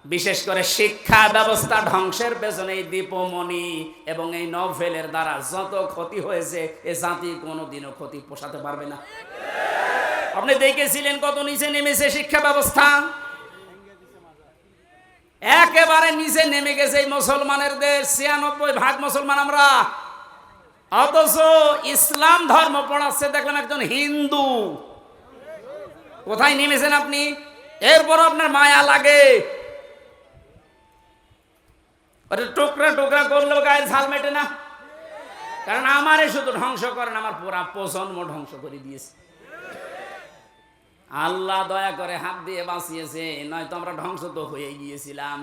বিশেষ করে শিক্ষা ব্যবস্থা ধ্বংসের পেছনে এই দীপমণি এবং এই নভেলের দ্বারা যত ক্ষতি হয়েছে, এ জাতি কোনোদিনও ক্ষতি পোষাতে পারবে না। আপনি দেখেছিলেন কত নিচে নেমেছে শিক্ষা ব্যবস্থা, একেবারে নিচে নেমে গেছে এই মুসলমানের দেশ, 96% মুসলমান আমরা। অথচ ইসলাম ধর্ম পড়াচ্ছে দেখলাম একজন হিন্দু। কোথায় নেমেছেন আপনি? এরপর আপনার মায়া লাগে, টুকরা টুকরা করলেও গায়ে ঝাল মেটে না। কারণ আমারে শুধু ধ্বংস করেন, আমার পুরা প্রজন্ম ধ্বংস করে দিয়েছে। আল্লাহ দয়া করে হাত দিয়ে বাঁচিয়েছে, নয়তো আমরা ধ্বংস তো হয়ে গিয়েছিলাম।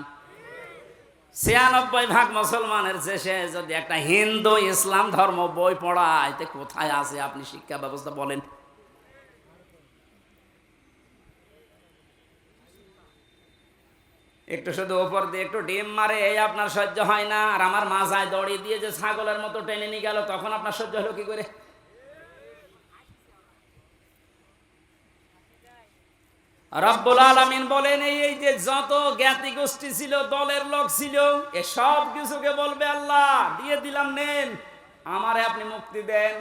96% মুসলমানের শেষে যদি একটা হিন্দু ইসলাম ধর্ম বই পড়ায়, তে কোথায় আছে আপনি শিক্ষা ব্যবস্থা বলেন? একটু শুধু উপর দিয়ে একটু ডিম মারে, এই আপনার সহ্য হয় না। আর আমার মাথায় দড়ি দিয়ে যে ছাগলের মতো টেনে নিয়ে গেল, তখন আপনার সহ্য হলো কি করে? রব্বুল আলামিন বলেন এই যে যত জ্ঞাতি গোষ্ঠী ছিল, দলের লোক ছিল, এ সব কিছুকে বলবে আল্লাহ দিয়ে দিলাম, নেন আমারে আপনি মুক্তি দেন।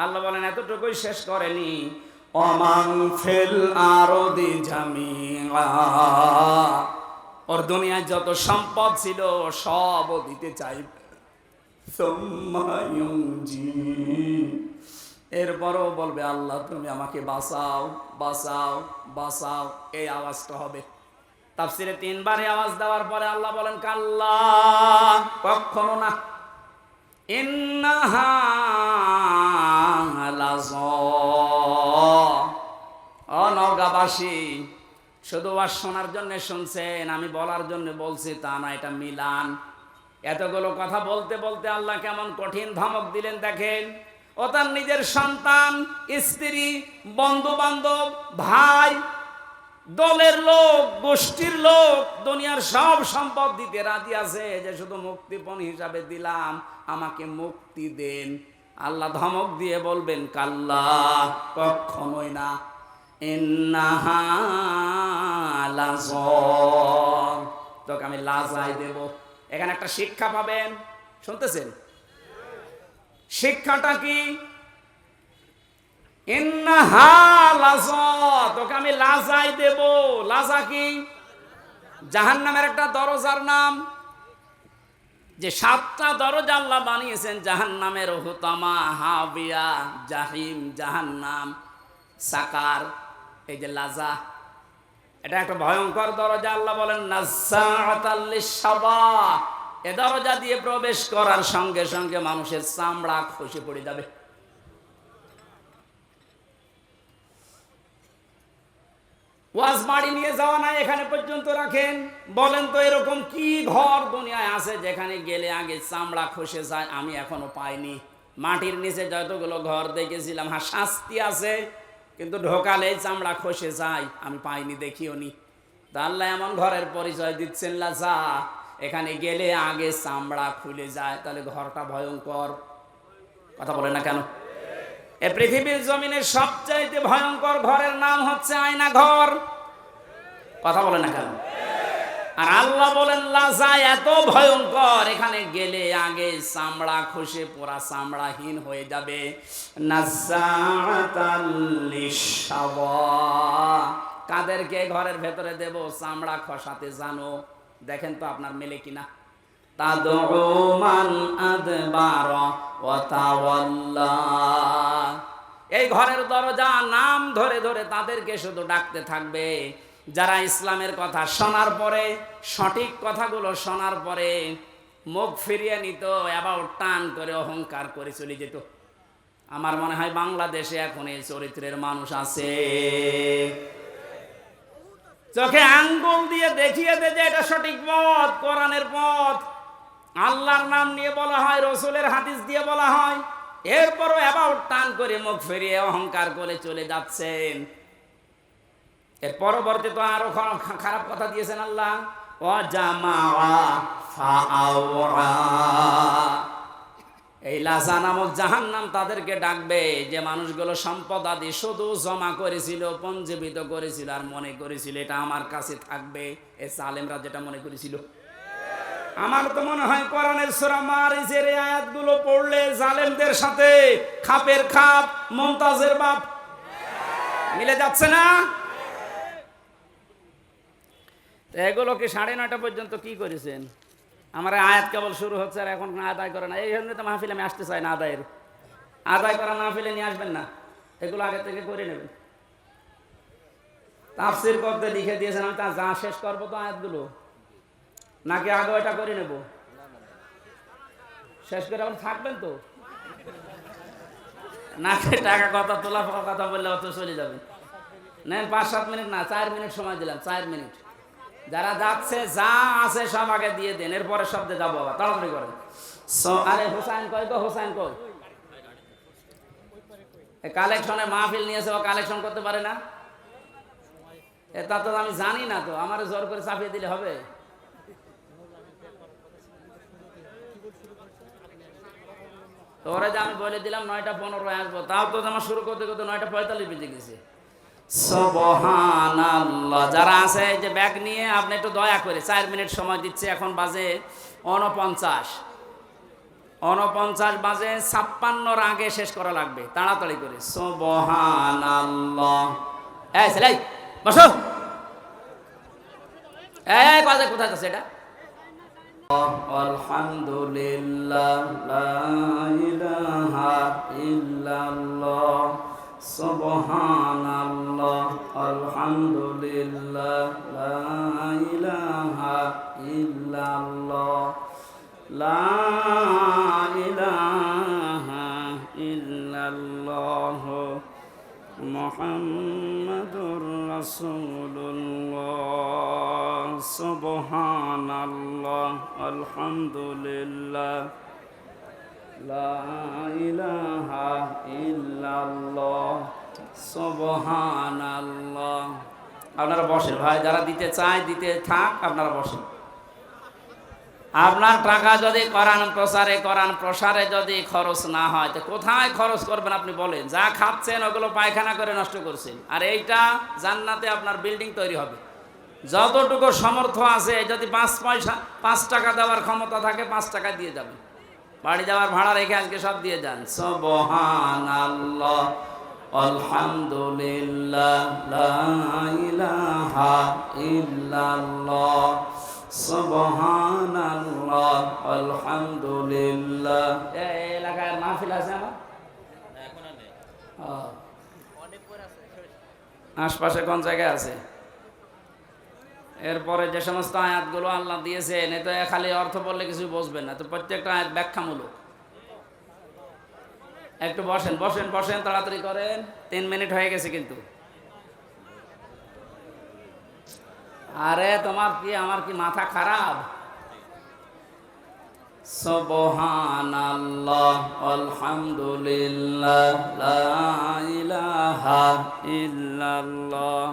আল্লাহ বলেন এতটুকুই শেষ করেনি, ওমান ফিল আরদি জামিআ, ওর দুনিয়ায় যত সম্পদ ছিল সব ও দিতে চাইবে। সুম্মা ইউনজি, এরপরও বলবে আল্লাহ তুমি আমাকে বাঁচাও বাঁচাও বাঁচাও, এই আওয়াজটা হবে। তাফসিরে 3 বার এই আওয়াজ দেওয়ার পরে আল্লাহ বলেন কাল্লা, কখনো না, ইন্নাহা লাযা, ও নওগাঁবাসী, শুধু ওয়াজ শোনার জন্য শুনছেন, আমি বলার জন্য বলছি তা না, এটা মিলান। এতগুলো কথা বলতে বলতে আল্লাহ কেমন কঠিন ধমক দিলেন দেখেন। ও তার নিজের সন্তান, স্ত্রী, বন্ধু বান্ধব, ভাই, দলের লোক, গোষ্ঠীর লোক, দুনিয়ার সব সম্পদ দিতে রাজি আছে, যে শুধু মুক্তিপণ হিসাবে দিলাম, আমাকে মুক্তি দেন। আল্লাহ ধমক দিয়ে বলবেন কাল্লা, কখনোই না, ইন্নাহা লাযা, তোকে আমি লাজাই দেব। এখানে একটা শিক্ষা পাবেন, শুনতেছেন? শিক্ষাটা কি? ইন্নাহা লাযা, তোকে আমি লাজাই দেব। লাজা কি? জাহান্নামের একটা দরজার নাম। যে 7টা দরজা আল্লাহ বানিয়েছেন জাহান্নামের, হুতামা, হাবিয়া, জাহিম, জাহান্নাম, সাকার, এই যে লাজা, এটা একটা ভয়ঙ্কর দরজা। আল্লাহ বলেন নাযাআতাল লিশাবা, এ দরজা দিয়ে প্রবেশ করার সঙ্গে সঙ্গে মানুষের চামড়া খসে পড়ে যাবে। ওয়াজ বাড়ি নিয়ে যাওয়া নাই, এখানে পর্যন্ত রাখেন। বলেন তো এরকম কি ঘর দুনিয়ায় আছে যেখানে গেলে আগে চামড়া খসে যায়? আমি এখনো পাইনি। মাটির নিচে যতগুলো ঘর দেখেছিলাম, হ্যাঁ শাস্তি আছে, কিন্তু ঢোকালেই চামড়া খসে যায়, আমি পাইনি, দেখিও নি। তা আল্লাহ এমন ঘরের পরিচয় দিচ্ছেন লাজা, এখানে গেলে আগে চামড়া খুলে যায়। তাহলে ঘরটা ভয়ঙ্কর। কথা বলে না কেন? এ পৃথিবীর জমিনের সবচাইতে ভয়ঙ্কর ঘরের নাম হচ্ছে আয়না ঘর। কথা বলে না কেন? আর আল্লাহ বলেন লাজা এত ভয়ঙ্কর, এখানে গেলে আগে চামড়া খসে পুরা চামড়াহীন হয়ে যাবে। নাযাআতাল লিশাবা, কাদেরকে ঘরের ভেতরে দেব চামড়া খসাতে জানো? দেখেন তো আপনার মেলে কিনা। তাদউ মান আদবারা ওয়া তাওয়াল্লা, এই ঘরের দরজা নাম ধরে ধরে তাদেরকে শুধু ডাকতে থাকবে যারা ইসলামের কথা শোনার পরে, সঠিক কথাগুলো শোনার পরে মুখ ফিরিয়ে নিত, অ্যাবাউট টান করে অহংকার করে চলে যেত। আমার মনে হয় বাংলাদেশে এখন এই চরিত্রের মানুষ আছে। চোখে আঙ্গুল দিয়ে দেখিয়ে দে যে এটা সঠিক পথ, কোরআনের পথ, আল্লাহর নাম নিয়ে বলা হয়, রসুলের হাদিস দিয়ে বলা হয়, এরপরও অ্যাবাউট টান করে মুখ ফিরিয়ে অহংকার করে চলে যাচ্ছেন। এর পরবর্তী তো আরো খারাপ কথা দিয়েছেন আল্লাহ, ওয়াজামাআ ফাআওয়া, এই লাজা নামক জাহান্নাম তাদেরকে ডাকবে যে মানুষগুলো সম্পদ আদি শুধু জমা করেছিল, পঞ্জীবিত করেছিল, আর মনে করেছিল এটা আমার কাছে থাকবে। এ জালেমরা যেটা মনে করেছিল। আমার তো মনে হয় কোরআনের সূরা মারিজের এই আয়াতগুলো পড়লে জালেমদের সাথে খাপের খাপ, মুমতাজের বাপ মিলে যাচ্ছে না? এগুলোকে 9:30 পর্যন্ত কি করেছেন? আমার আয়াত কেবল শুরু হচ্ছে আর এখন আদায় করে না। এই জন্য তো মাহফিলে আমি আসতে চাই না, আদায় করা মাহফিলে নিয়ে আসবেন না, এগুলো আগে থেকে করে নেবেন। তাফসীর করতে লিখে দিয়েছেন, আমি তা যা শেষ করবো তো আয়াতগুলো, নাকি আগে এটা করে নেব? শেষ করে এখন থাকবেন তো নাকি টাকা কথা তোলা কথা বললে অত চলে যাবেন? নেন 5-7 মিনিট না, 4 মিনিট সময় দিলাম, 4 মিনিট। যারা যাচ্ছে যা আছে সব আগে দিয়ে দেন, এরপরে শব্দে যাবো আবার, তাড়াতাড়ি করেন। আরে হোসাইন কই গো, হোসাইন কই? কালেকশনে মাহফিল নিয়েছে, ও কালেকশন করতে পারে না? এটা তো আমি জানি না, তো আমার জোর করে চাপিয়ে দিলে হবে? তো ওরা যে আমি বলে দিলাম 9:15 আসবো, তাও তো আমার শুরু করতে করতে 9:45 বেজে গেছে। সুবহানাল্লাহ। যারা আছে এই যে ব্যাগ নিয়ে, আপনি একটু দয়া করে 4 মিনিট সময় দিচ্ছে, এখন বাজে 49, 49 বাজে 56 আগে শেষ করা লাগবে, তাড়াতাড়ি করে। সুবহানাল্লাহ। এই ছেলে, এই বসো। এই বাজে কোথায় আছে এটা? আলহামদুলিল্লাহ, লা ইলাহা ইল্লাল্লাহ, সুবহানাল্লাহ, আলহামদুলিল্লাহ, লা ইলাহা ইল্লাল্লাহ, লা ইলাহা ইল্লাল্লাহ, মুহাম্মাদুর রাসূলুল্লাহ, সুবহানাল্লাহ, আলহামদুলিল্লাহ, লা ইলাহা ইল্লাল্লাহ, সুবহানাল্লাহ। আপনারা বসেন ভাই, যারা দিতে চায় দিতে থাক, আপনারা বসেন। আপনার টাকা যদি কোরআন প্রসারে যদি খরচ না হয়, তো কোথায় খরচ করবেন আপনি বলেন? যা খাচ্ছেন ওগুলো পায়খানা করে নষ্ট করছেন, আর এইটা জান্নাতে আপনার বিল্ডিং তৈরি হবে। যতটুকু সমর্থ আছে, যদি 5 টাকা দেওয়ার ক্ষমতা থাকে 5 টাকা দিয়ে যাবেন। বাড়ি যাওয়ার ভাড়া রেখে আজকে সব দিয়ে যান। সুবহানাল্লাহ, আলহামদুলিল্লাহ, লা ইলাহা ইল্লাল্লাহ, সুবহানাল্লাহ, আলহামদুলিল্লাহ। এই এলাকায় মাহফিল আছে আমার আশপাশে কোন জায়গায় আছে? এরপরে যে সমস্ত আয়াতগুলো আল্লাহ দিয়েছেন, এ তো খালি অর্থ বললে কিছু বুঝবেন না, তো প্রত্যেকটা আয়াত ব্যাখ্যামূলক। একটু বসেন বসেন বসেন, তাড়াতাড়ি করেন, 3 মিনিট হয়ে গেছে কিন্তু। আরে তোমার কি আমার কি মাথা খারাপ? সুবহানাল্লাহ, আলহামদুলিল্লাহ, লা ইলাহা ইল্লাল্লাহ,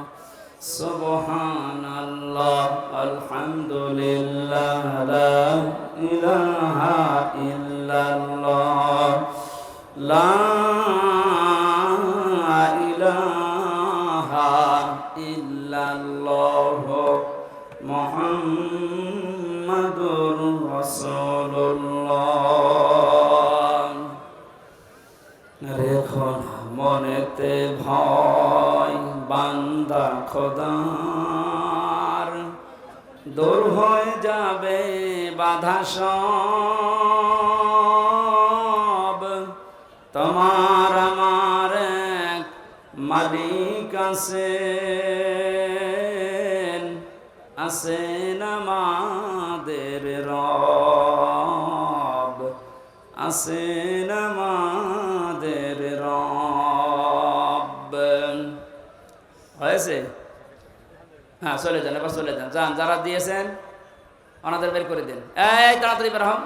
সুবহানাল্লাহ, আলহামদুলিল্লাহ, লা ইলাহা ইল্লাল্লাহ, লা ইলাহা ইল্লাল্লাহ, মুহাম্মাদুর রাসূলুল্লাহ। রেখো না মনেতে ভয়, বান্দা খোদার, দূর হয়ে যাবে বাধা সব। তোমার আমার এক মালিক আছেন আমাদের রব, আছেন আমাদের রব। হয়েছে? হ্যাঁ, চলে যান, এবার চলে যান, যান। যারা দিয়েছেন ওনাদের বের করে দিন। এই তাড়াতাড়ি বের হও।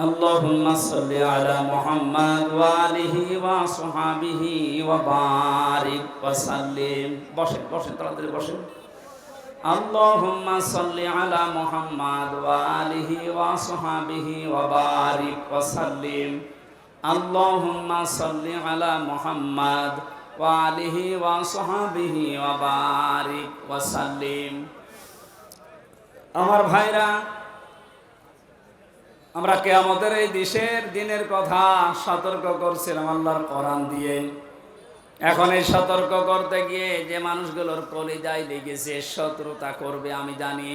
আল্লাহুম্মা সাল্লি আলা মুহাম্মাদ ওয়া আলিহি ওয়া আসহাবিহি ওয়া বারিক ওয়া সাল্লিম। বসেন বসেন, তাড়াতাড়ি বসেন। আল্লাহুম্মা সাল্লি আলা মুহাম্মাদ ওয়া আলিহি ওয়া আসহাবিহি ওয়া বারিক ওয়া সাল্লিম। আল্লাহুম্মা সাল্লি আলা মুহাম্মাদ ওয়া আলিহি ওয়া আসহাবিহি ওয়া বারিক ওয়া সাল্লিম। আমার ভাইরা, আমরা কিয়ামতের এই দিনের কথা সতর্ক করছিলাম আল্লাহর কোরআন দিয়ে। এখন এই সতর্ক করতে গিয়ে যে মানুষগুলোর কলিজায় লেগেছে, শত্রুতা করবে আমি জানি।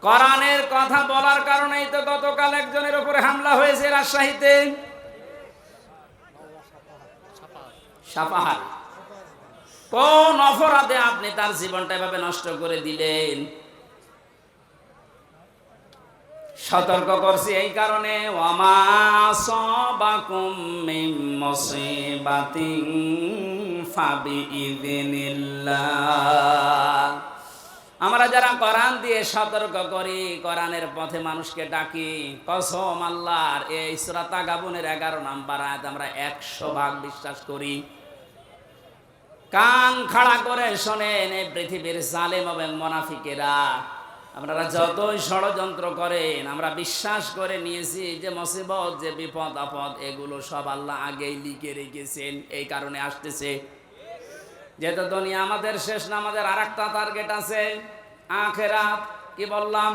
কোরআনের কথা বলার কারণেই তো গতকাল একজনের উপরে হামলা হয়েছে রাজশাহীতে। সাপাহার কোন অপরাধে আপনি তার জীবনটা এভাবে নষ্ট করে দিলেন? সতর্ক করছি এই কারণে, ওয়ামা সাবাকুম মিন মুসিবাতিন ফাবিইযনিল্লাহ। আমরা যারা কোরআন দিয়ে সতর্ক করি, কোরআনের পথে মানুষকে ডাকি, কসম আল্লাহর, এই সূরা তাগাবুনের 11 নম্বর আয়াত আমরা 100 ভাগ বিশ্বাস করি। কান খাড়া করে শোনেন, এই পৃথিবীর জালেম এবং মুনাফিকেরা আপনারা যতই ষড়যন্ত্র করেন, আমরা বিশ্বাস করে নিয়েছি যে মুসিবত, যে বিপদ আপদ, এগুলো সব আল্লাহ আগেই লিখে রেখেছেন। এই কারণে আসতেছে। যেহেতু দুনিয়া আমাদের শেষ না, আমাদের আর একটা টার্গেট আছে, আখিরাত। কি বললাম?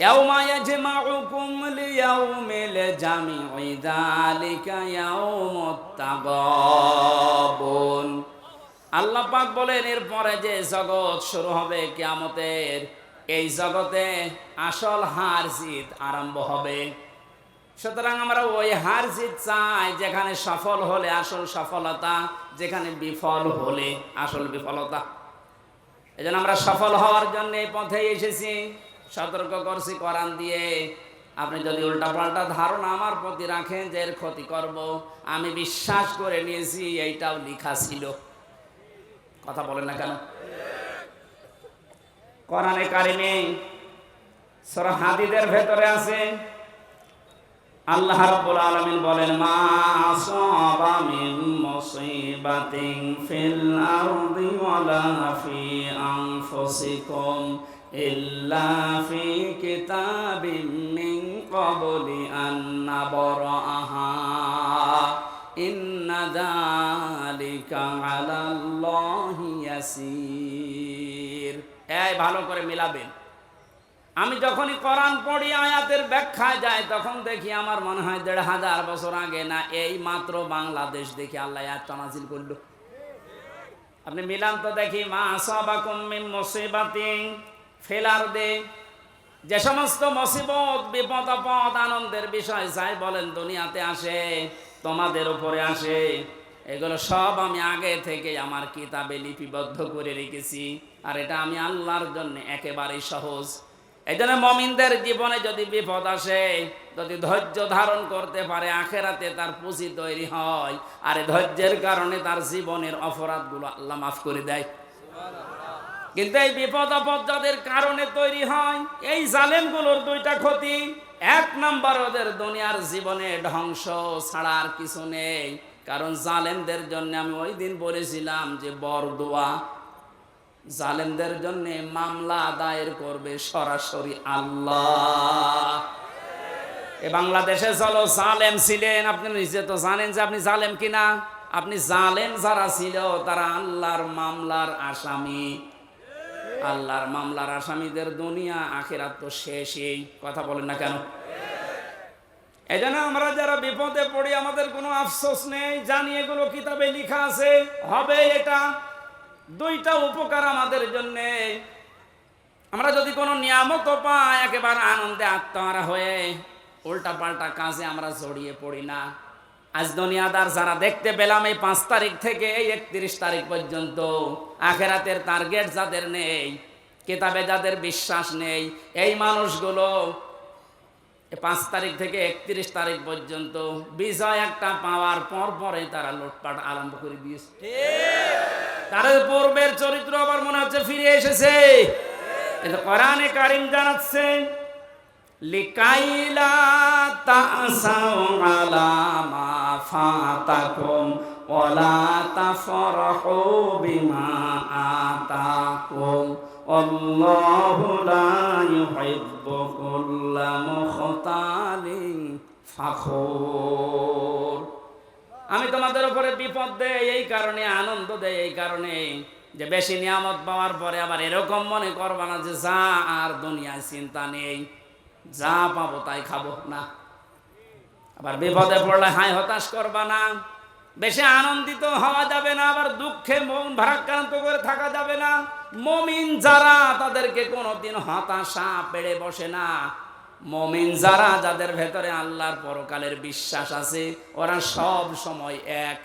ইয়াউমা ইয়াজমাউকুম লিয়াউমিল জামি'i যালিকা ইয়াউমুত তাগাবুন। আল্লাহ পাক বলেন, এরপরে যে জগৎ শুরু হবে কিয়ামতের, এই জগতে আসল হার জিত আরম্ভ হবে। সুতরাং আমরা ওই হার জিত চাই যেখানে সফল হলে আসল সফলতা, যেখানে বিফল হলে আসল বিফলতা। এই জন্য আমরা সফল হওয়ার জন্য এই পথে এসেছি। সতর্ক করছি কোরআন দিয়ে, আপনি যদি উল্টাপাল্টা ধারণা আমার প্রতি রাখেন যে এর ক্ষতি করব, আমি বিশ্বাস করে নিয়েছি এইটাও লেখা ছিল। কথা বলেন না কেন? কোরআনে কারিমে সূরা হাদীদের ভেতরে আছে, আল্লাহ রাব্বুল আলামিন বলেন, মা আসাবা মিন মুসিবাতিন ফিল আরদি ওয়ালা ফি আনফুসিকুম ইল্লা ফি কিতাবিম মিন ক্বাবলি আন নাবরাহা ইন্না যালিকা আলাল্লাহি ইয়াসির। এই ভালো করে মিলাবেন। আমি যখনই কোরআন পড়ি, আয়াতের ব্যাখ্যায় যায়, তখন দেখি আমার মনে হয় ১৫০০ বছর আগে না, এই মাত্র বাংলাদেশ দেখি আল্লাহ আয়াতটা নাযিল করলো। আপনি মিলান তো দেখি, মা আসাবাকুম মিন মুসিবাতিন ফিল আরদি, যে সমস্ত মুসিবত, বিপদ আপদ, আনন্দের বিষয় যাই বলেন দুনিয়াতে আসে, তোমাদের উপরে আসে, এগুলো সব আমি আগে থেকে আমার কিতাবে লিপিবদ্ধ করে রেখেছি। আর এটা আমি আল্লাহর জন্য একেবারেই সহজ। এই জন্য মুমিনদের জীবনে যদি বিপদ আসে, যদি ধৈর্য ধারণ করতে পারে, আখেরাতে তার পুঁজি তৈরি হয়। আর এই ধৈর্যের কারণে তার জীবনের অপরাধগুলো আল্লাহ মাফ করে দেয়। কিন্তু এই বিপদ আপদ যাদের কারণে তৈরি হয়, এই জালেমগুলোর দুইটা ক্ষতি। এক নাম্বার, ওদের দুনিয়ার জীবনে ধ্বংস ছাড়া আর কিছু নেই। কারণ জালেমদের জন্য আমি ওই দিন বলেছিলাম যে বরদোয়া, জালেমদের জন্য মামলা দায়ের করবে সরাসরি আল্লাহ। এ বাংলাদেশে চলো জালেম ছিলেন, আপনি নিজে তো জানেন যে আপনি জালেম কিনা। আপনি জালেম যারা ছিল তারা আল্লাহর মামলার আসামি। আল্লাহর মামলার আসামিদের দুনিয়া আখিরাত তো শেষই। কথা বলেন না কেন? এই জন্য আমরা যারা বিপদে পড়ি, আমাদের কোনো আফসোস নেই, জানি এগুলো কিতাবে লেখা আছে, হবে এটা। দুইটা উপকার আমাদের জন্য। আমরা যদি কোনো নিয়ামত পাই, একেবারে আনন্দে আত্মহারা হয়ে উল্টা পাল্টা কাজে আমরা জড়িয়ে পড়ি না। আজ দুনিয়াদার যারা দেখতে পেলাম, এই ৫ তারিখ থেকে এই ৩১ তারিখ পর্যন্ত, আখেরাতের টার্গেট যাদের নেই, কিতাবে যাদের বিশ্বাস নেই, এই মানুষগুলো ৫ তারিখ থেকে ৩১ তারিখ পর্যন্ত বিজয় একটা পাওয়ার পর পরে তারা লুটপাট আরম্ভ করে দিয়েছে। তাদের পূর্বের চরিত্র আবার মনে হচ্ছে ফিরে এসেছে। কিন্তু কোরআনে কারীম জানাচ্ছে, লিকাইলা তাসাউ আলা মা ফাতাকুম ওয়ালা তাফরাহু বিমা আতাকুম আল্লাহু লা ইউহিব্বু কুল্লা মুখতালিন ফাখুর। আমি তোমাদের উপরে বিপদ দেই এই কারণে, আনন্দ দেই এই কারণে যে বেশি নিয়ামত পাওয়ার পরে আবার এরকম মনে করবা না যে যা আর দুনিয়ায় চিন্তা নেই, যা পাবো তাই খাবো না। আবার বিপদে পড়লে হাই হতাশ করবা না। বেশি আনন্দিত হওয়া যাবে না, আবার দুঃখে মন ভারাক্রান্ত করে থাকা যাবে না। মুমিন যারা, তাদেরকে কোনোদিন হতাশা পেড়ে বসে না। মুমিন যারা, যাদের ভেতরে আল্লাহর পরকালের বিশ্বাস আছে, ওরা সব সময় এক।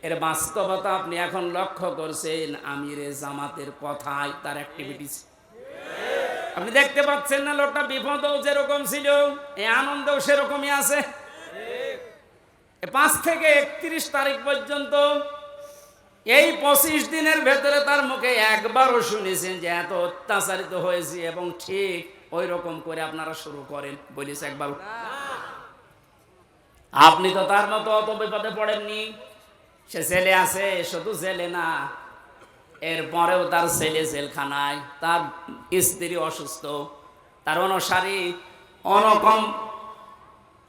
এর বাস্তবতা আপনি এখন লক্ষ্য করছেন আমিরে জামাতের কথায়, তার অ্যাক্টিভিটিস আপনি দেখতে পাচ্ছেন না। লোকটা বিপদও যেরকম ছিল, এই আনন্দও সেরকমই আছে। ৫ থেকে ৩১ তারিখ পর্যন্ত এই ২৫ দিনের ভেতরে তার মুখে একবারও শুনেছেন যে এত অত্যাচারিত হয়েছে এবং ঠিক ওই রকম করে আপনারা শুরু করেন, বলেছে একবার? আপনি তো তার মতো অত বিপদে পড়েননি। সে জেলে আছে, শুধু জেলে না, এরপরেও তার ছেলে জেলখানায়, তার স্ত্রী অসুস্থ, তার অনুসারী অনকম,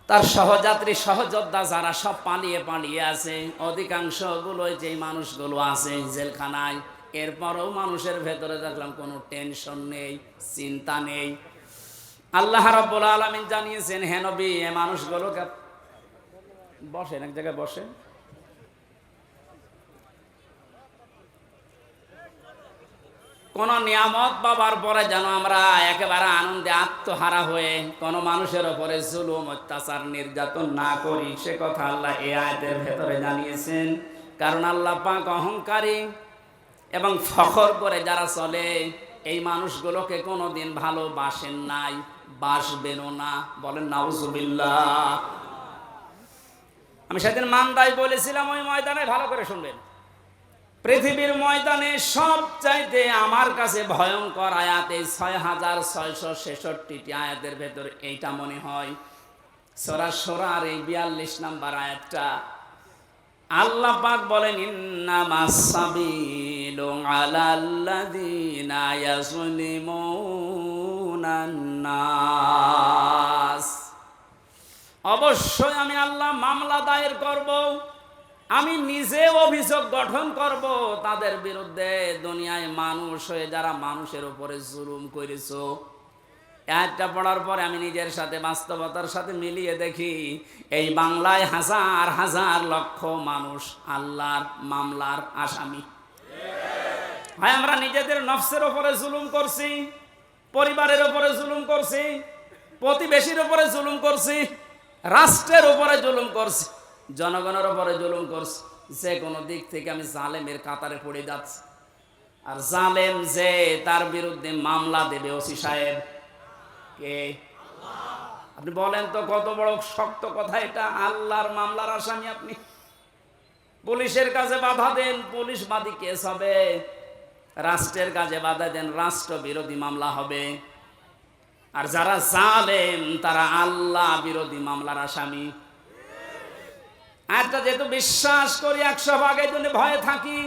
তার সহযাত্রী সহযোদ্ধা যারা সব পালিয়ে পালিয়ে আছে, অধিকাংশ গুলো যে মানুষগুলো আছে জেলখানায়, এরপরেও মানুষের ভেতরে দেখলাম কোনো টেনশন নেই, চিন্তা নেই। আল্লাহ রাব্বুল আলামিন জানিয়েছেন, হে নবী, এই মানুষগুলোকে বসেন, এক জায়গায় বসেন, কোন নিয়ামত পাবার পরে যেন আমরা একেবারে আনন্দে আত্মহারা হয়ে কোন মানুষের উপরে জুলুম, অত্যাচার, নির্যাতন না করি, সে কথা আল্লাহ এই আয়াতের ভেতরে জানিয়েছেন। কারণ আল্লাহ পাক অহংকারী এবং ফখর করে যারা চলে, এই মানুষগুলোকে কোনোদিন ভালোবাসেন নাই, বাসবেনও না। বলেন নাউজুবিল্লাহ। আমি সেদিন মান্দায় বলেছিলাম, ওই ময়দানে ভালো করে শুনবেন, পৃথিবীর ময়দানে সবচাইতে আমার কাছে ভয়ঙ্কর আয়াত এই 6666টি আয়াতের ভেতরে এইটা মনে হয়। সূরা শূরার এই 42 নম্বর আয়াতটা আল্লাহ পাক বলেন, ইন্নামাস সাবিলু আলাল্লাযিনা ইয়াজলিমুনান নাস। অবশ্যই আমি আল্লাহ মামলা দায়ের করব, আমি নিজে অভিযোগ গঠন করব তাদের বিরুদ্ধে, দুনিয়ায় মানুষ হয়ে যারা মানুষের উপরে জুলুম করেছো। একটা পড়ার পরে আমি নিজের সাথে বাস্তবতার সাথে মিলিয়ে দেখি, এই বাংলায় হাজার হাজার লক্ষ মানুষ আল্লাহর মামলার আসামি। হয় আমরা নিজেদের নফসের উপরে জুলুম করছি, পরিবারের উপরে জুলুম করছি, প্রতিবেশীর উপরে জুলুম করছি, রাষ্ট্রের উপরে জুলুম করছি, জনগণের উপরে জুলুম করছি। যে কোনো দিক থেকে আমি জালেমের কাতারে পড়ে যাচ্ছি। আর জালেম যে, তার বিরুদ্ধে মামলা দেবে ওসি সাহেব কে? আপনি বলেন তো, কত বড় শক্ত কথা এটা। আল্লাহর মামলার আসামি আপনি। পুলিশের কাছে বাধা দেন, পুলিশ বাদী কেস হবে। রাষ্ট্রের কাজে বাধা দেন, রাষ্ট্র বিরোধী মামলা হবে। আর যারা জালেম তারা আল্লাহ বিরোধী মামলার আসামি। একটা যেহেতু বিশ্বাস করি 100 ভাগ, এই জন্য ভয়ে থাকি,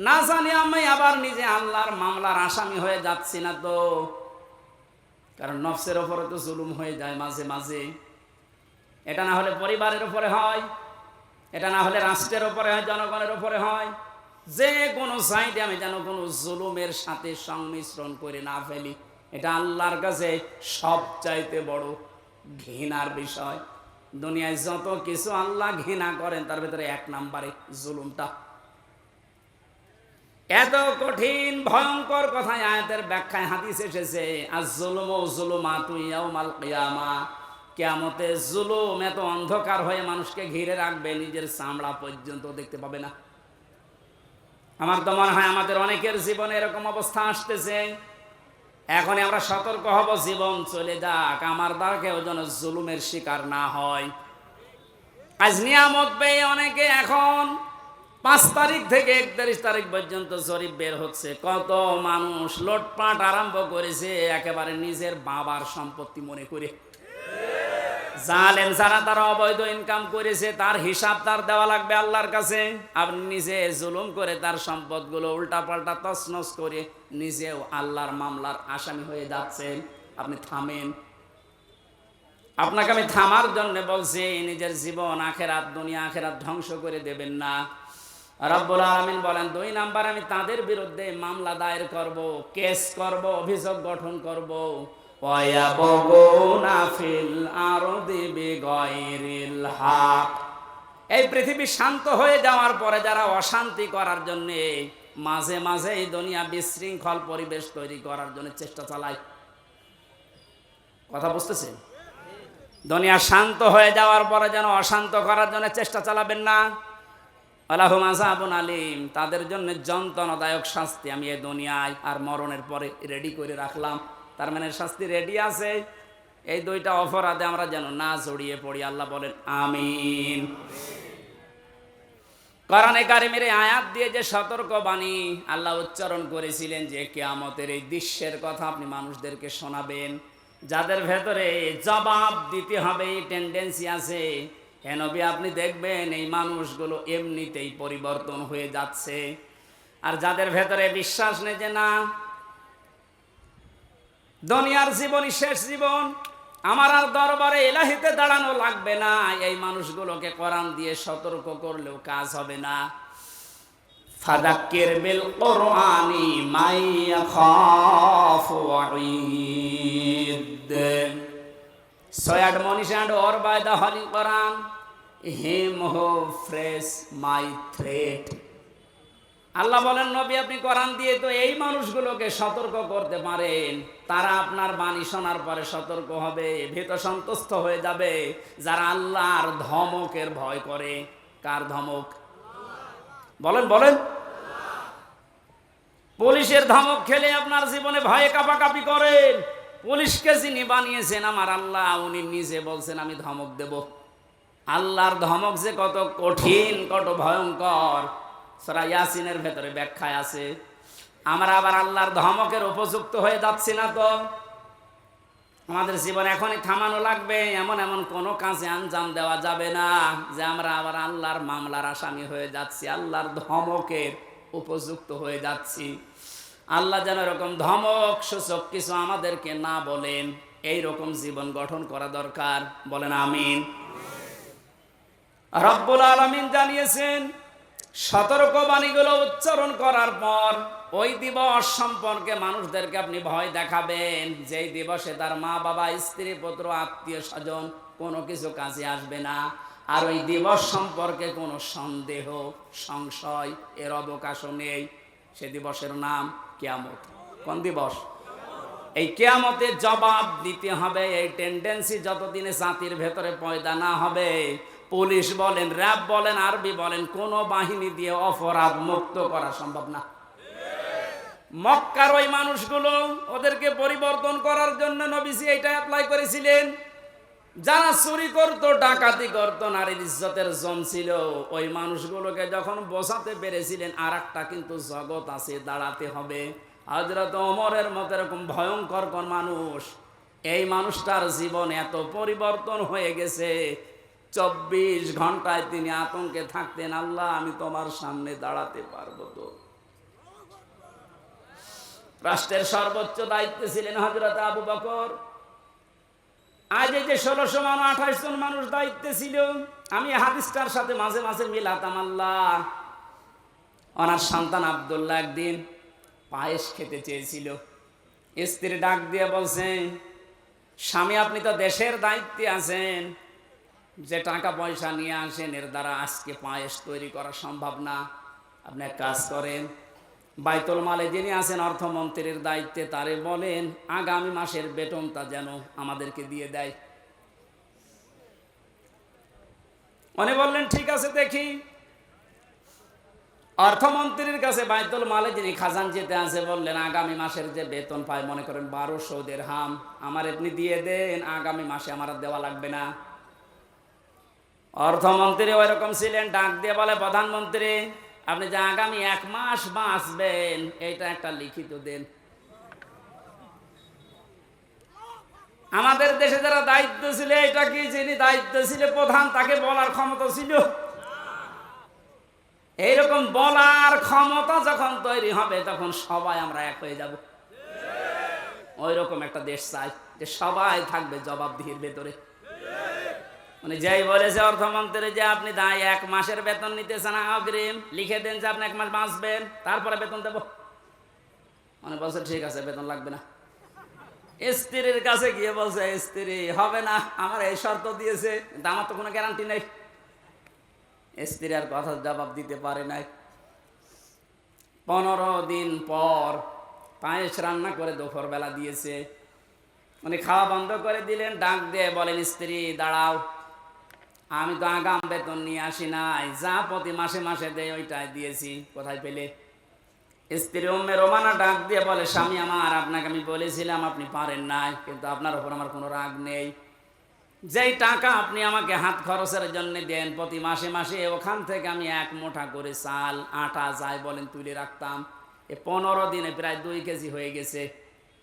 না জানি আমি আবার নিজে আল্লাহর মামলার আসামি হয়ে যাচ্ছি না তো। কারণ নফসের উপরে তো জুলুম হয়ে যায় মাঝে মাঝে। এটা না হলে পরিবারের উপরে হয়, এটা না হলে রাষ্ট্রের উপরে হয়, জনগণের উপরে হয়। যে কোনো সাইডে আমি যেন কোনো জুলুমের সাথে সংমিশ্রণ করে না ফেলি, এটা আল্লাহর কাছে সবচাইতে বড় ঘৃণার বিষয়। দুনিয়ায় যত কিছু আল্লাহ ঘৃণা করেন, তার ভিতরে 1 নম্বরে জুলুমটা। এত কঠিন ভয়ঙ্কর কথা আয়াতের ব্যাখ্যায় হাদিস এসেছে, আয-যুলমু যুলুমাতু ইয়াউমাল কিয়ামা। কিয়ামতে জুলুম এত অন্ধকার হয়ে মানুষকে ঘিরে রাখবে, নিজের চামড়া পর্যন্ত দেখতে পাবে না। আমার তো মনে হয় আমাদের অনেকের জীবনে এরকম অবস্থা আসতেছে। এখন আমরা সতর্ক হব, জীবন চলে যাক, আমার দ্বারা কেউ যেন জুলুমের শিকার না হয়। আজ নিয়ামত পেয়ে অনেকে এখন 5 তারিখ থেকে 31 তারিখ পর্যন্ত জরিপ বের হচ্ছে, কত মানুষ লুটপাট আরম্ভ করেছে একেবারে নিজের বাবার সম্পত্তি মনে করে। জালেম যারা তারা অবৈধ ইনকাম করেছে, তার হিসাব তার দেওয়া লাগবে আল্লাহর কাছে। আপনি নিজে জুলুম করে তার সম্পদগুলো উল্টাপাল্টা তছনছ করে নিজেও আল্লাহর মামলার আসামি হয়ে যাচ্ছেন। আপনি থামেন। আপনাকে আমি থামার জন্য বলছি, নিজের জীবন আখেরাত, দুনিয়া আখেরাত ধ্বংস করে দেবেন না। রব্বুল আলামিন বলেন, 2 নাম্বার, আমি তাদের বিরুদ্ধে মামলা দায়ের করব, কেস করব, অভিযোগ গঠন করব। ওয়ায়াবগুনা ফিল আরদি বিগাইরিল হক। এই পৃথিবী শান্ত হয়ে যাওয়ার পরে যারা অশান্তি করার জন্য মাঝে মাঝে এই দুনিয়া বিশৃঙ্খল পরিবেশ তৈরি করার জন্য চেষ্টা চালায়। কথা বুঝতেছেন? দুনিয়া শান্ত হয়ে যাওয়ার পরে যেন অশান্ত করার জন্য চেষ্টা চালাবেন না। আলাহুম আযাবুন আলীম, তাদের জন্য যন্ত্রণাদায়ক শাস্তি আমি এই দুনিয়ায় আর মরণের পরে রেডি করে রাখলাম। তার মানে শাস্তি রেডি আছে। এই 2টা অপরাধে আমরা যেন না জড়িয়ে পড়ি। আল্লাহ বলেন আমিন। কোরআনে কারিমের আয়াত দিয়ে যে সতর্কবাণী আল্লাহ উচ্চারণ করেছিলেন, যে কিয়ামতের এই দৃশ্যের কথা আপনি মানুষদেরকে শোনাবেন, যাদের ভেতরে জবাব দিতে হবে এই টেন্ডেন্সি আছে, হে নবী, আপনি দেখবেন এই মানুষগুলো এমনিতেই পরিবর্তন হয়ে যাচ্ছে। আর যাদের ভেতরে বিশ্বাস নেই যে না, দুনিয়ার জীবনই শেষ জীবন, আমার আর দরবারে ইলাহিতে দাঁড়ানো লাগবে না, এই মানুষগুলোকে কোরআন দিয়ে সতর্ক করলেও কাজ হবে না। ফাযাক্কির বিল কুরআনি মান ইয়াখাফু ওয়াঈদ। So admonish and or by the Holy Quran him who frays my threat. আল্লাহ বলেন, নবী আপনি কোরআন দিয়ে তো এই মানুষগুলোকে সতর্ক করতে পারেন, তারা আপনার বাণী শোনার পরে সতর্ক হবে, ভীত সন্তুষ্ট হয়ে যাবে, যারা আল্লাহর ধমকের ভয় করে। কার ধমক? বলেন বলেন। পুলিশের ধমক খেলে আপনার জীবনে ভয়ে কাঁপাকাঁপি করেন। পুলিশকে যিনি বানিয়েছেন আমার আল্লাহ, উনি নিজে বলছেন আমি ধমক দেব। আল্লাহর ধমক যে কত কঠিন, কত ভয়ঙ্কর, সূরা ইয়াসিনের ভেতরে ব্যাখ্যায় আছে। আমরা আবার আল্লাহর ধমকের উপযুক্ত হয়ে যাচ্ছি না তো? আমাদের জীবন এখনই থামানো লাগবে। এমন এমন কোনো কাজে আঞ্জাম দেওয়া যাবে না যে আমরা আবার আল্লাহর মামলার আসামি হয়ে যাচ্ছি, আল্লাহর ধমকের উপযুক্ত হয়ে যাচ্ছি। আল্লাহ যেন এরকম ধমক সূচক কিছু আমাদেরকে না বলেন, এই রকম জীবন গঠন করা দরকার। বলেন আমিন। রব্বুল আলামিন জানিয়েছেন, সতর্কবাণীগুলো উচ্চারণ করার পর ওই দিবস সম্পর্কে মানুষদেরকে আপনি ভয় দেখাবেন, যেই দিবসে তার মা বাবা, স্ত্রী, পুত্র, আত্মীয় স্বজন কোনো কিছু কাজে আসবে না। আর ওই দিবস সম্পর্কে কোনো সন্দেহ, সংশয় এর অবকাশও নেই। সে দিবসের নাম কিয়ামত। কোন দিবস? এই কিয়ামতের জবাব দিতে হবে। এই টেন্ডেন্সি যতদিনে জাতির ভেতরে পয়দা না হবে, পুলিশ বলেন, র্যাব বলেন, আরবি বলেন, কোন বাহিনী দিয়ে অপরাধ মুক্ত করা সম্ভব না। মক্কার ওই মানুষগুলো, ওদেরকে পরিবর্তন করার জন্য নবীজি এটা অ্যাপ্লাই করেছিলেন। যারা চুরি করত, ডাকাতি করত, নারীর ইজ্জতের জম ছিল, ওই মানুষগুলোকে যখন বোঝাতে পেরেছিলেন আর একটা কিন্তু জগৎ আছে, দাঁড়াতে হবে। হযরত ওমরের মতো এরকম ভয়ঙ্কর কোন মানুষ, এই মানুষটার জীবন এত পরিবর্তন হয়ে গেছে, 24 ঘন্টায় তিনি আতঙ্কে থাকতেন, আল্লাহ আমি তোমার সামনে দাঁড়াতে পারবো তো? রাষ্ট্রের সর্বোচ্চ দায়িত্বে ছিলেন হযরত আবু বকর। আজ এই যে 1600 মানুষ, 28 জন মানুষ দায়িত্বে ছিল, আমি হাদিসটার সাথে মাঝে মাঝে মিলাতাম। আল্লাহ, ওনার সন্তান আব্দুল্লাহ একদিন পায়েস খেতে চেয়েছিল। স্ত্রী ডাক দিয়ে বলছেন, স্বামী আপনি তো দেশের দায়িত্বে আছেন, যে টাকা পয়সা নিয়ে আসেন এর দ্বারা আজকে পায়েস তৈরি করা সম্ভব না। আপনি এক কাজ করেন, বাইতুল মালে যিনি আছেন অর্থমন্ত্রীর দায়িত্বে, তারে বলেন আগামী মাসের বেতনটা যেন আমাদেরকে দিয়ে দেয়। উনি বললেন ঠিক আছে দেখি। অর্থমন্ত্রীর কাছে বাইতুল মালে যিনি খাজানচিতে আছে বললেন আগামী মাসের যে বেতন পায়, মনে করেন 1200 দিরহাম, আমার আপনি দিয়ে দেন, আগামী মাসে আমার আর দেওয়া লাগবে না। অর্থমন্ত্রী ওই রকম ছিলেন, ডাক দিয়ে বলে প্রধানমন্ত্রী আপনি যে আগামী 1 মাস বাঁচবেন এইটা একটা লিখিত দেন। আমাদের দেশে যারা দায়িত্ব ছিল, এটা কি যিনি দায়িত্ব ছিল প্রধান, তাকে বলার ক্ষমতা ছিল? এইরকম বলার ক্ষমতা যখন তৈরি হবে তখন সবাই আমরা এক হয়ে যাব। ওই রকম একটা দেশ চাই যে সবাই থাকবে জবাবদিহির ভেতরে। মানে যাই বলেছে অর্থমন্ত্রী যে আপনি 1 মাসের বেতন নিতেছেন অগ্রিম, লিখে দেন যে আপনি 1 মাস বাঁচবেন, তারপরে বেতন দেব। মানে বলছে ঠিক আছে, বেতন লাগবে না। স্ত্রীর কাছে গিয়ে বলছে, স্ত্রী হবে না, আমার এই শর্ত দিয়েছে, কিন্তু আমার তো কোনো গ্যারান্টি নেই। স্ত্রী আর কথা জবাব দিতে পারে নাই। 15 দিন পর পায়েস রান্না করে দুপুর বেলা দিয়েছে, উনি খাওয়া বন্ধ করে দিলেন। ডাক দিয়ে বলেন, স্ত্রী দাঁড়াও, আমি তো আগাম বেতন নিয়ে আসি নাই, যা প্রতি মাসে মাসে দেয় ওইটাই দিয়েছি, কোথায় পেলে? স্ত্রী উম্মে রোমানা ডাক দিয়ে বলে, স্বামী আমার, আপনাকে আমি বলেছিলাম আপনি পারেন নাই, কিন্তু আপনার উপর আমার কোনো রাগ নেই। যেই টাকা আপনি আমাকে হাত খরচের জন্য দেন প্রতি মাসে মাসে, ওখান থেকে আমি 1 মুঠা করে চাল, আটা যাই বলেন তুলে রাখতাম। 15 দিনে প্রায় 2 কেজি হয়ে গেছে।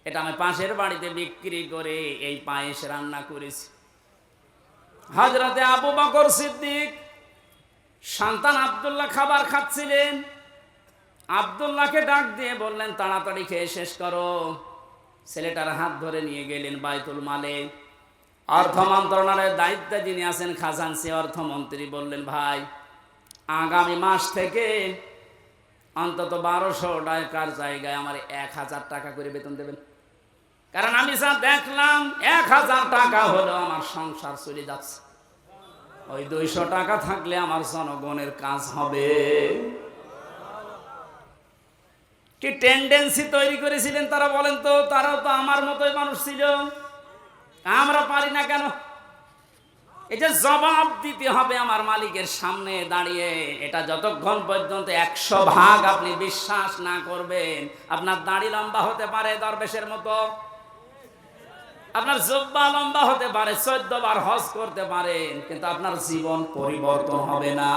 এটা আমি পাশের বাড়িতে বিক্রি করে এই পায়েস রান্না করেছি। হযরতে আবু বকর সিদ্দিক সন্তান আব্দুল্লাহ খাবার খাচ্ছিলেন। আব্দুল্লাহকে ডাক দিয়ে বললেন, তাড়াতাড়ি খেয়ে শেষ করো। ছেলেটার হাত ধরে নিয়ে গেলেন বাইতুল মালে। অর্থ মন্ত্রণালয়ের দায়িত্বে যিনি আছেন খাজানসি অর্থমন্ত্রী বললেন, ভাই আগামী মাস থেকে অন্তত 1200 টাকার জায়গায় আমার 1000 টাকা করে বেতন দেবেন। কারণ আমি যা দেখলাম 1000 টাকা হলো আমার সংসার চলে যাচ্ছে। ওই 200 টাকা থাকলে আমার জনগণের কাজ হবে। কি টেন্ডেন্সি তৈরি করেছিলেন তারা, বলেন তো? তারাও তো আমার মতোই মানুষ ছিল, আমরা পারি না কেন? এই যে জবাব দিতে হবে আমার মালিকের সামনে দাঁড়িয়ে, এটা যতক্ষণ পর্যন্ত 100 ভাগ আপনি বিশ্বাস না করবেন, আপনার দাড়ি লম্বা হতে পারে দরবেশের মতো, আপনার জুব্বা লম্বা হতে পারে, 14 বার হজ করতে পারেন, কিন্তু আপনার জীবন পরিবর্তন হবে না।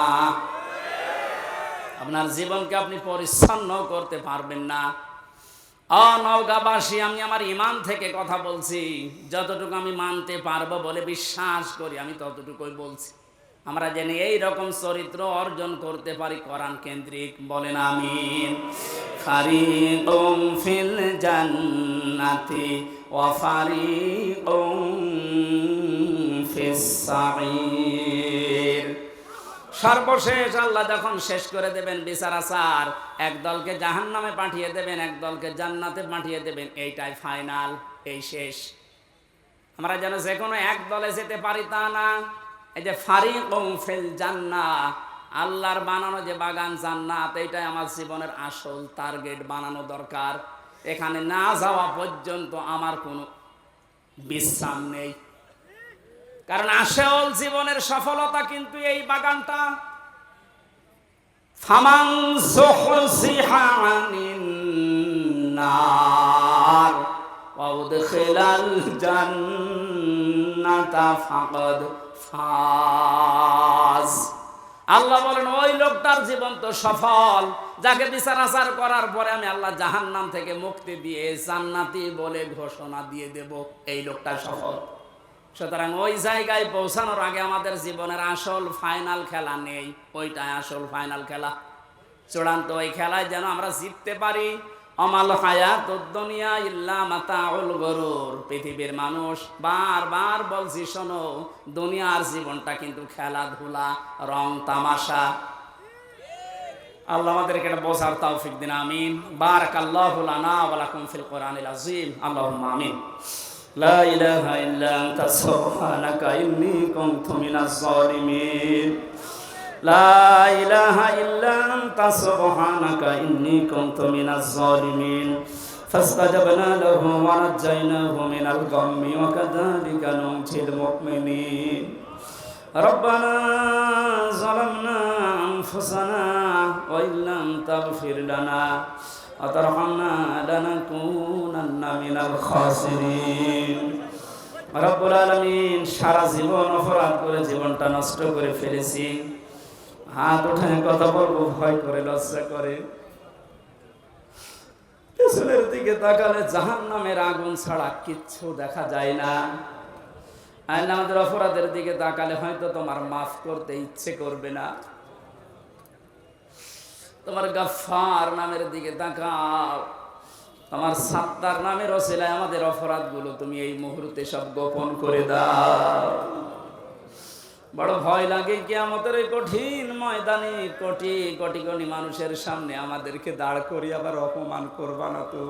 আপনার জীবনকে আপনি পরিচ্ছন্ন করতে পারবেন না। নওগাঁবাসী, আমি আমার ইমান থেকে কথা বলছি, যতটুকু আমি মানতে পারবো বলে বিশ্বাস করি আমি ততটুকুই বলছি। আমরা যেন এই রকম চরিত্র অর্জন করতে পারি কোরআন কেন্দ্রিক, বলেন আমিন। ফারিকুম ফিল জান্নাতি ওয়া ফারিকুম ফিস সাঈর। সর্বশেষ আল্লাহ যখন শেষ করে দেবেন বিচার আচার, এক দলকে জাহান্নামে পাঠিয়ে দেবেন, এক দলকে জান্নাতে পাঠিয়ে দেবেন। এইটাই ফাইনাল, এই শেষ। আমরা যেন যে কোনো এক দলে যেতে পারি তা না। এই যে ফারিকুম ফিল জান্নাহ, আল্লাহর বানানো যে বাগান জান্নাত, এইটাই আমার জীবনের আসল টার্গেট বানানো দরকার। এখানে না যাওয়া পর্যন্ত আমার কোনো বিশ্রাম নেই। কারণ আসল জীবনের সফলতা কিন্তু এই বাগানটা। ফামান যুহজিহা আনিন নার ওয়া উদখিলাল জান্নাতা ফাকাদ ফাজ। আল্লাহ বলেন, ওই লোকটার জীবন তো সফল, যাকে বিচার আচার করার পরে আমি আল্লাহ জাহান্নাম থেকে মুক্তি দিয়ে জান্নাতি বলে ঘোষণা দিয়ে দেব, এই লোকটা সফল। সুতরাং ওই জায়গায় পৌঁছানোর আগে আমাদের জীবনের আসল ফাইনাল খেলা নেই, ওইটাই আসল ফাইনাল খেলা। চূড়ান্ত ওই খেলায় যেন আমরা জিততে পারি। আমাল হায়াতুদ দুনিয়া ইল্লা মাতাউল গুরুর। পৃথিবীর মানুষ বারবার বলছি, শোনো, দুনিয়ার জীবনটা কিন্তু খেলাধুলা, রং তামাশা। আল্লাহ আমাদেরকে এটা বোঝার তৌফিক দিন, আমিন। বারাকাল্লাহু লানা ওয়া লাকুম ফিল কোরআনিল আযীম। আল্লাহুম্মা আমিন। লা ইলাহা ইল্লা আনতা সুবহানাকা ইন্নী কুনতু মিনাজ জালিমিন। লা ইলাহা ইল্লা আনতা সুবহানাকা ইন্নী কুনতু মিনাজ জালিমিন। ফাসতাজাবনা লাহু ওয়া নাজাইনাহু মিনাল গাম্মি ওয়া কাযালিকা নুনজিল মুমিনিন। রব্বানা যালামনা আনফুসানা ওয়া ইল্লাম তাগফির লানা ওয়া তারহামনা লানাকুনান্না মিনাল খাসিরিন। রব্বুল আলামিন, সারা জীবন অপরাধ করে জীবনটা নষ্ট করে ফেলেছি। হাত উঠে কথা বলবো ভয় করে, লজ্জা করে। পেছনের দিকে তাকালে জাহান্নামের আগুন ছাড়া কিচ্ছু দেখা যায় না। আল্লাহ, আমাদের অপরাধের দিকে তাকালে হয়তো তোমার মাফ করতে ইচ্ছে করবে না। তোমার গাফফার নামের দিকে তাকাও, তোমার সাত্তার নামের ওসিলায় আমাদের অপরাধগুলো তুমি এই মুহূর্তে সব গোপন করে দাও। বড় ভয় লাগে কিয়ামতের এই কঠিন ময়দানে কোটি কোটি মানুষের সামনে আমাদেরকে দাঁড় করিয়ে আবার অপমান করবা না তো?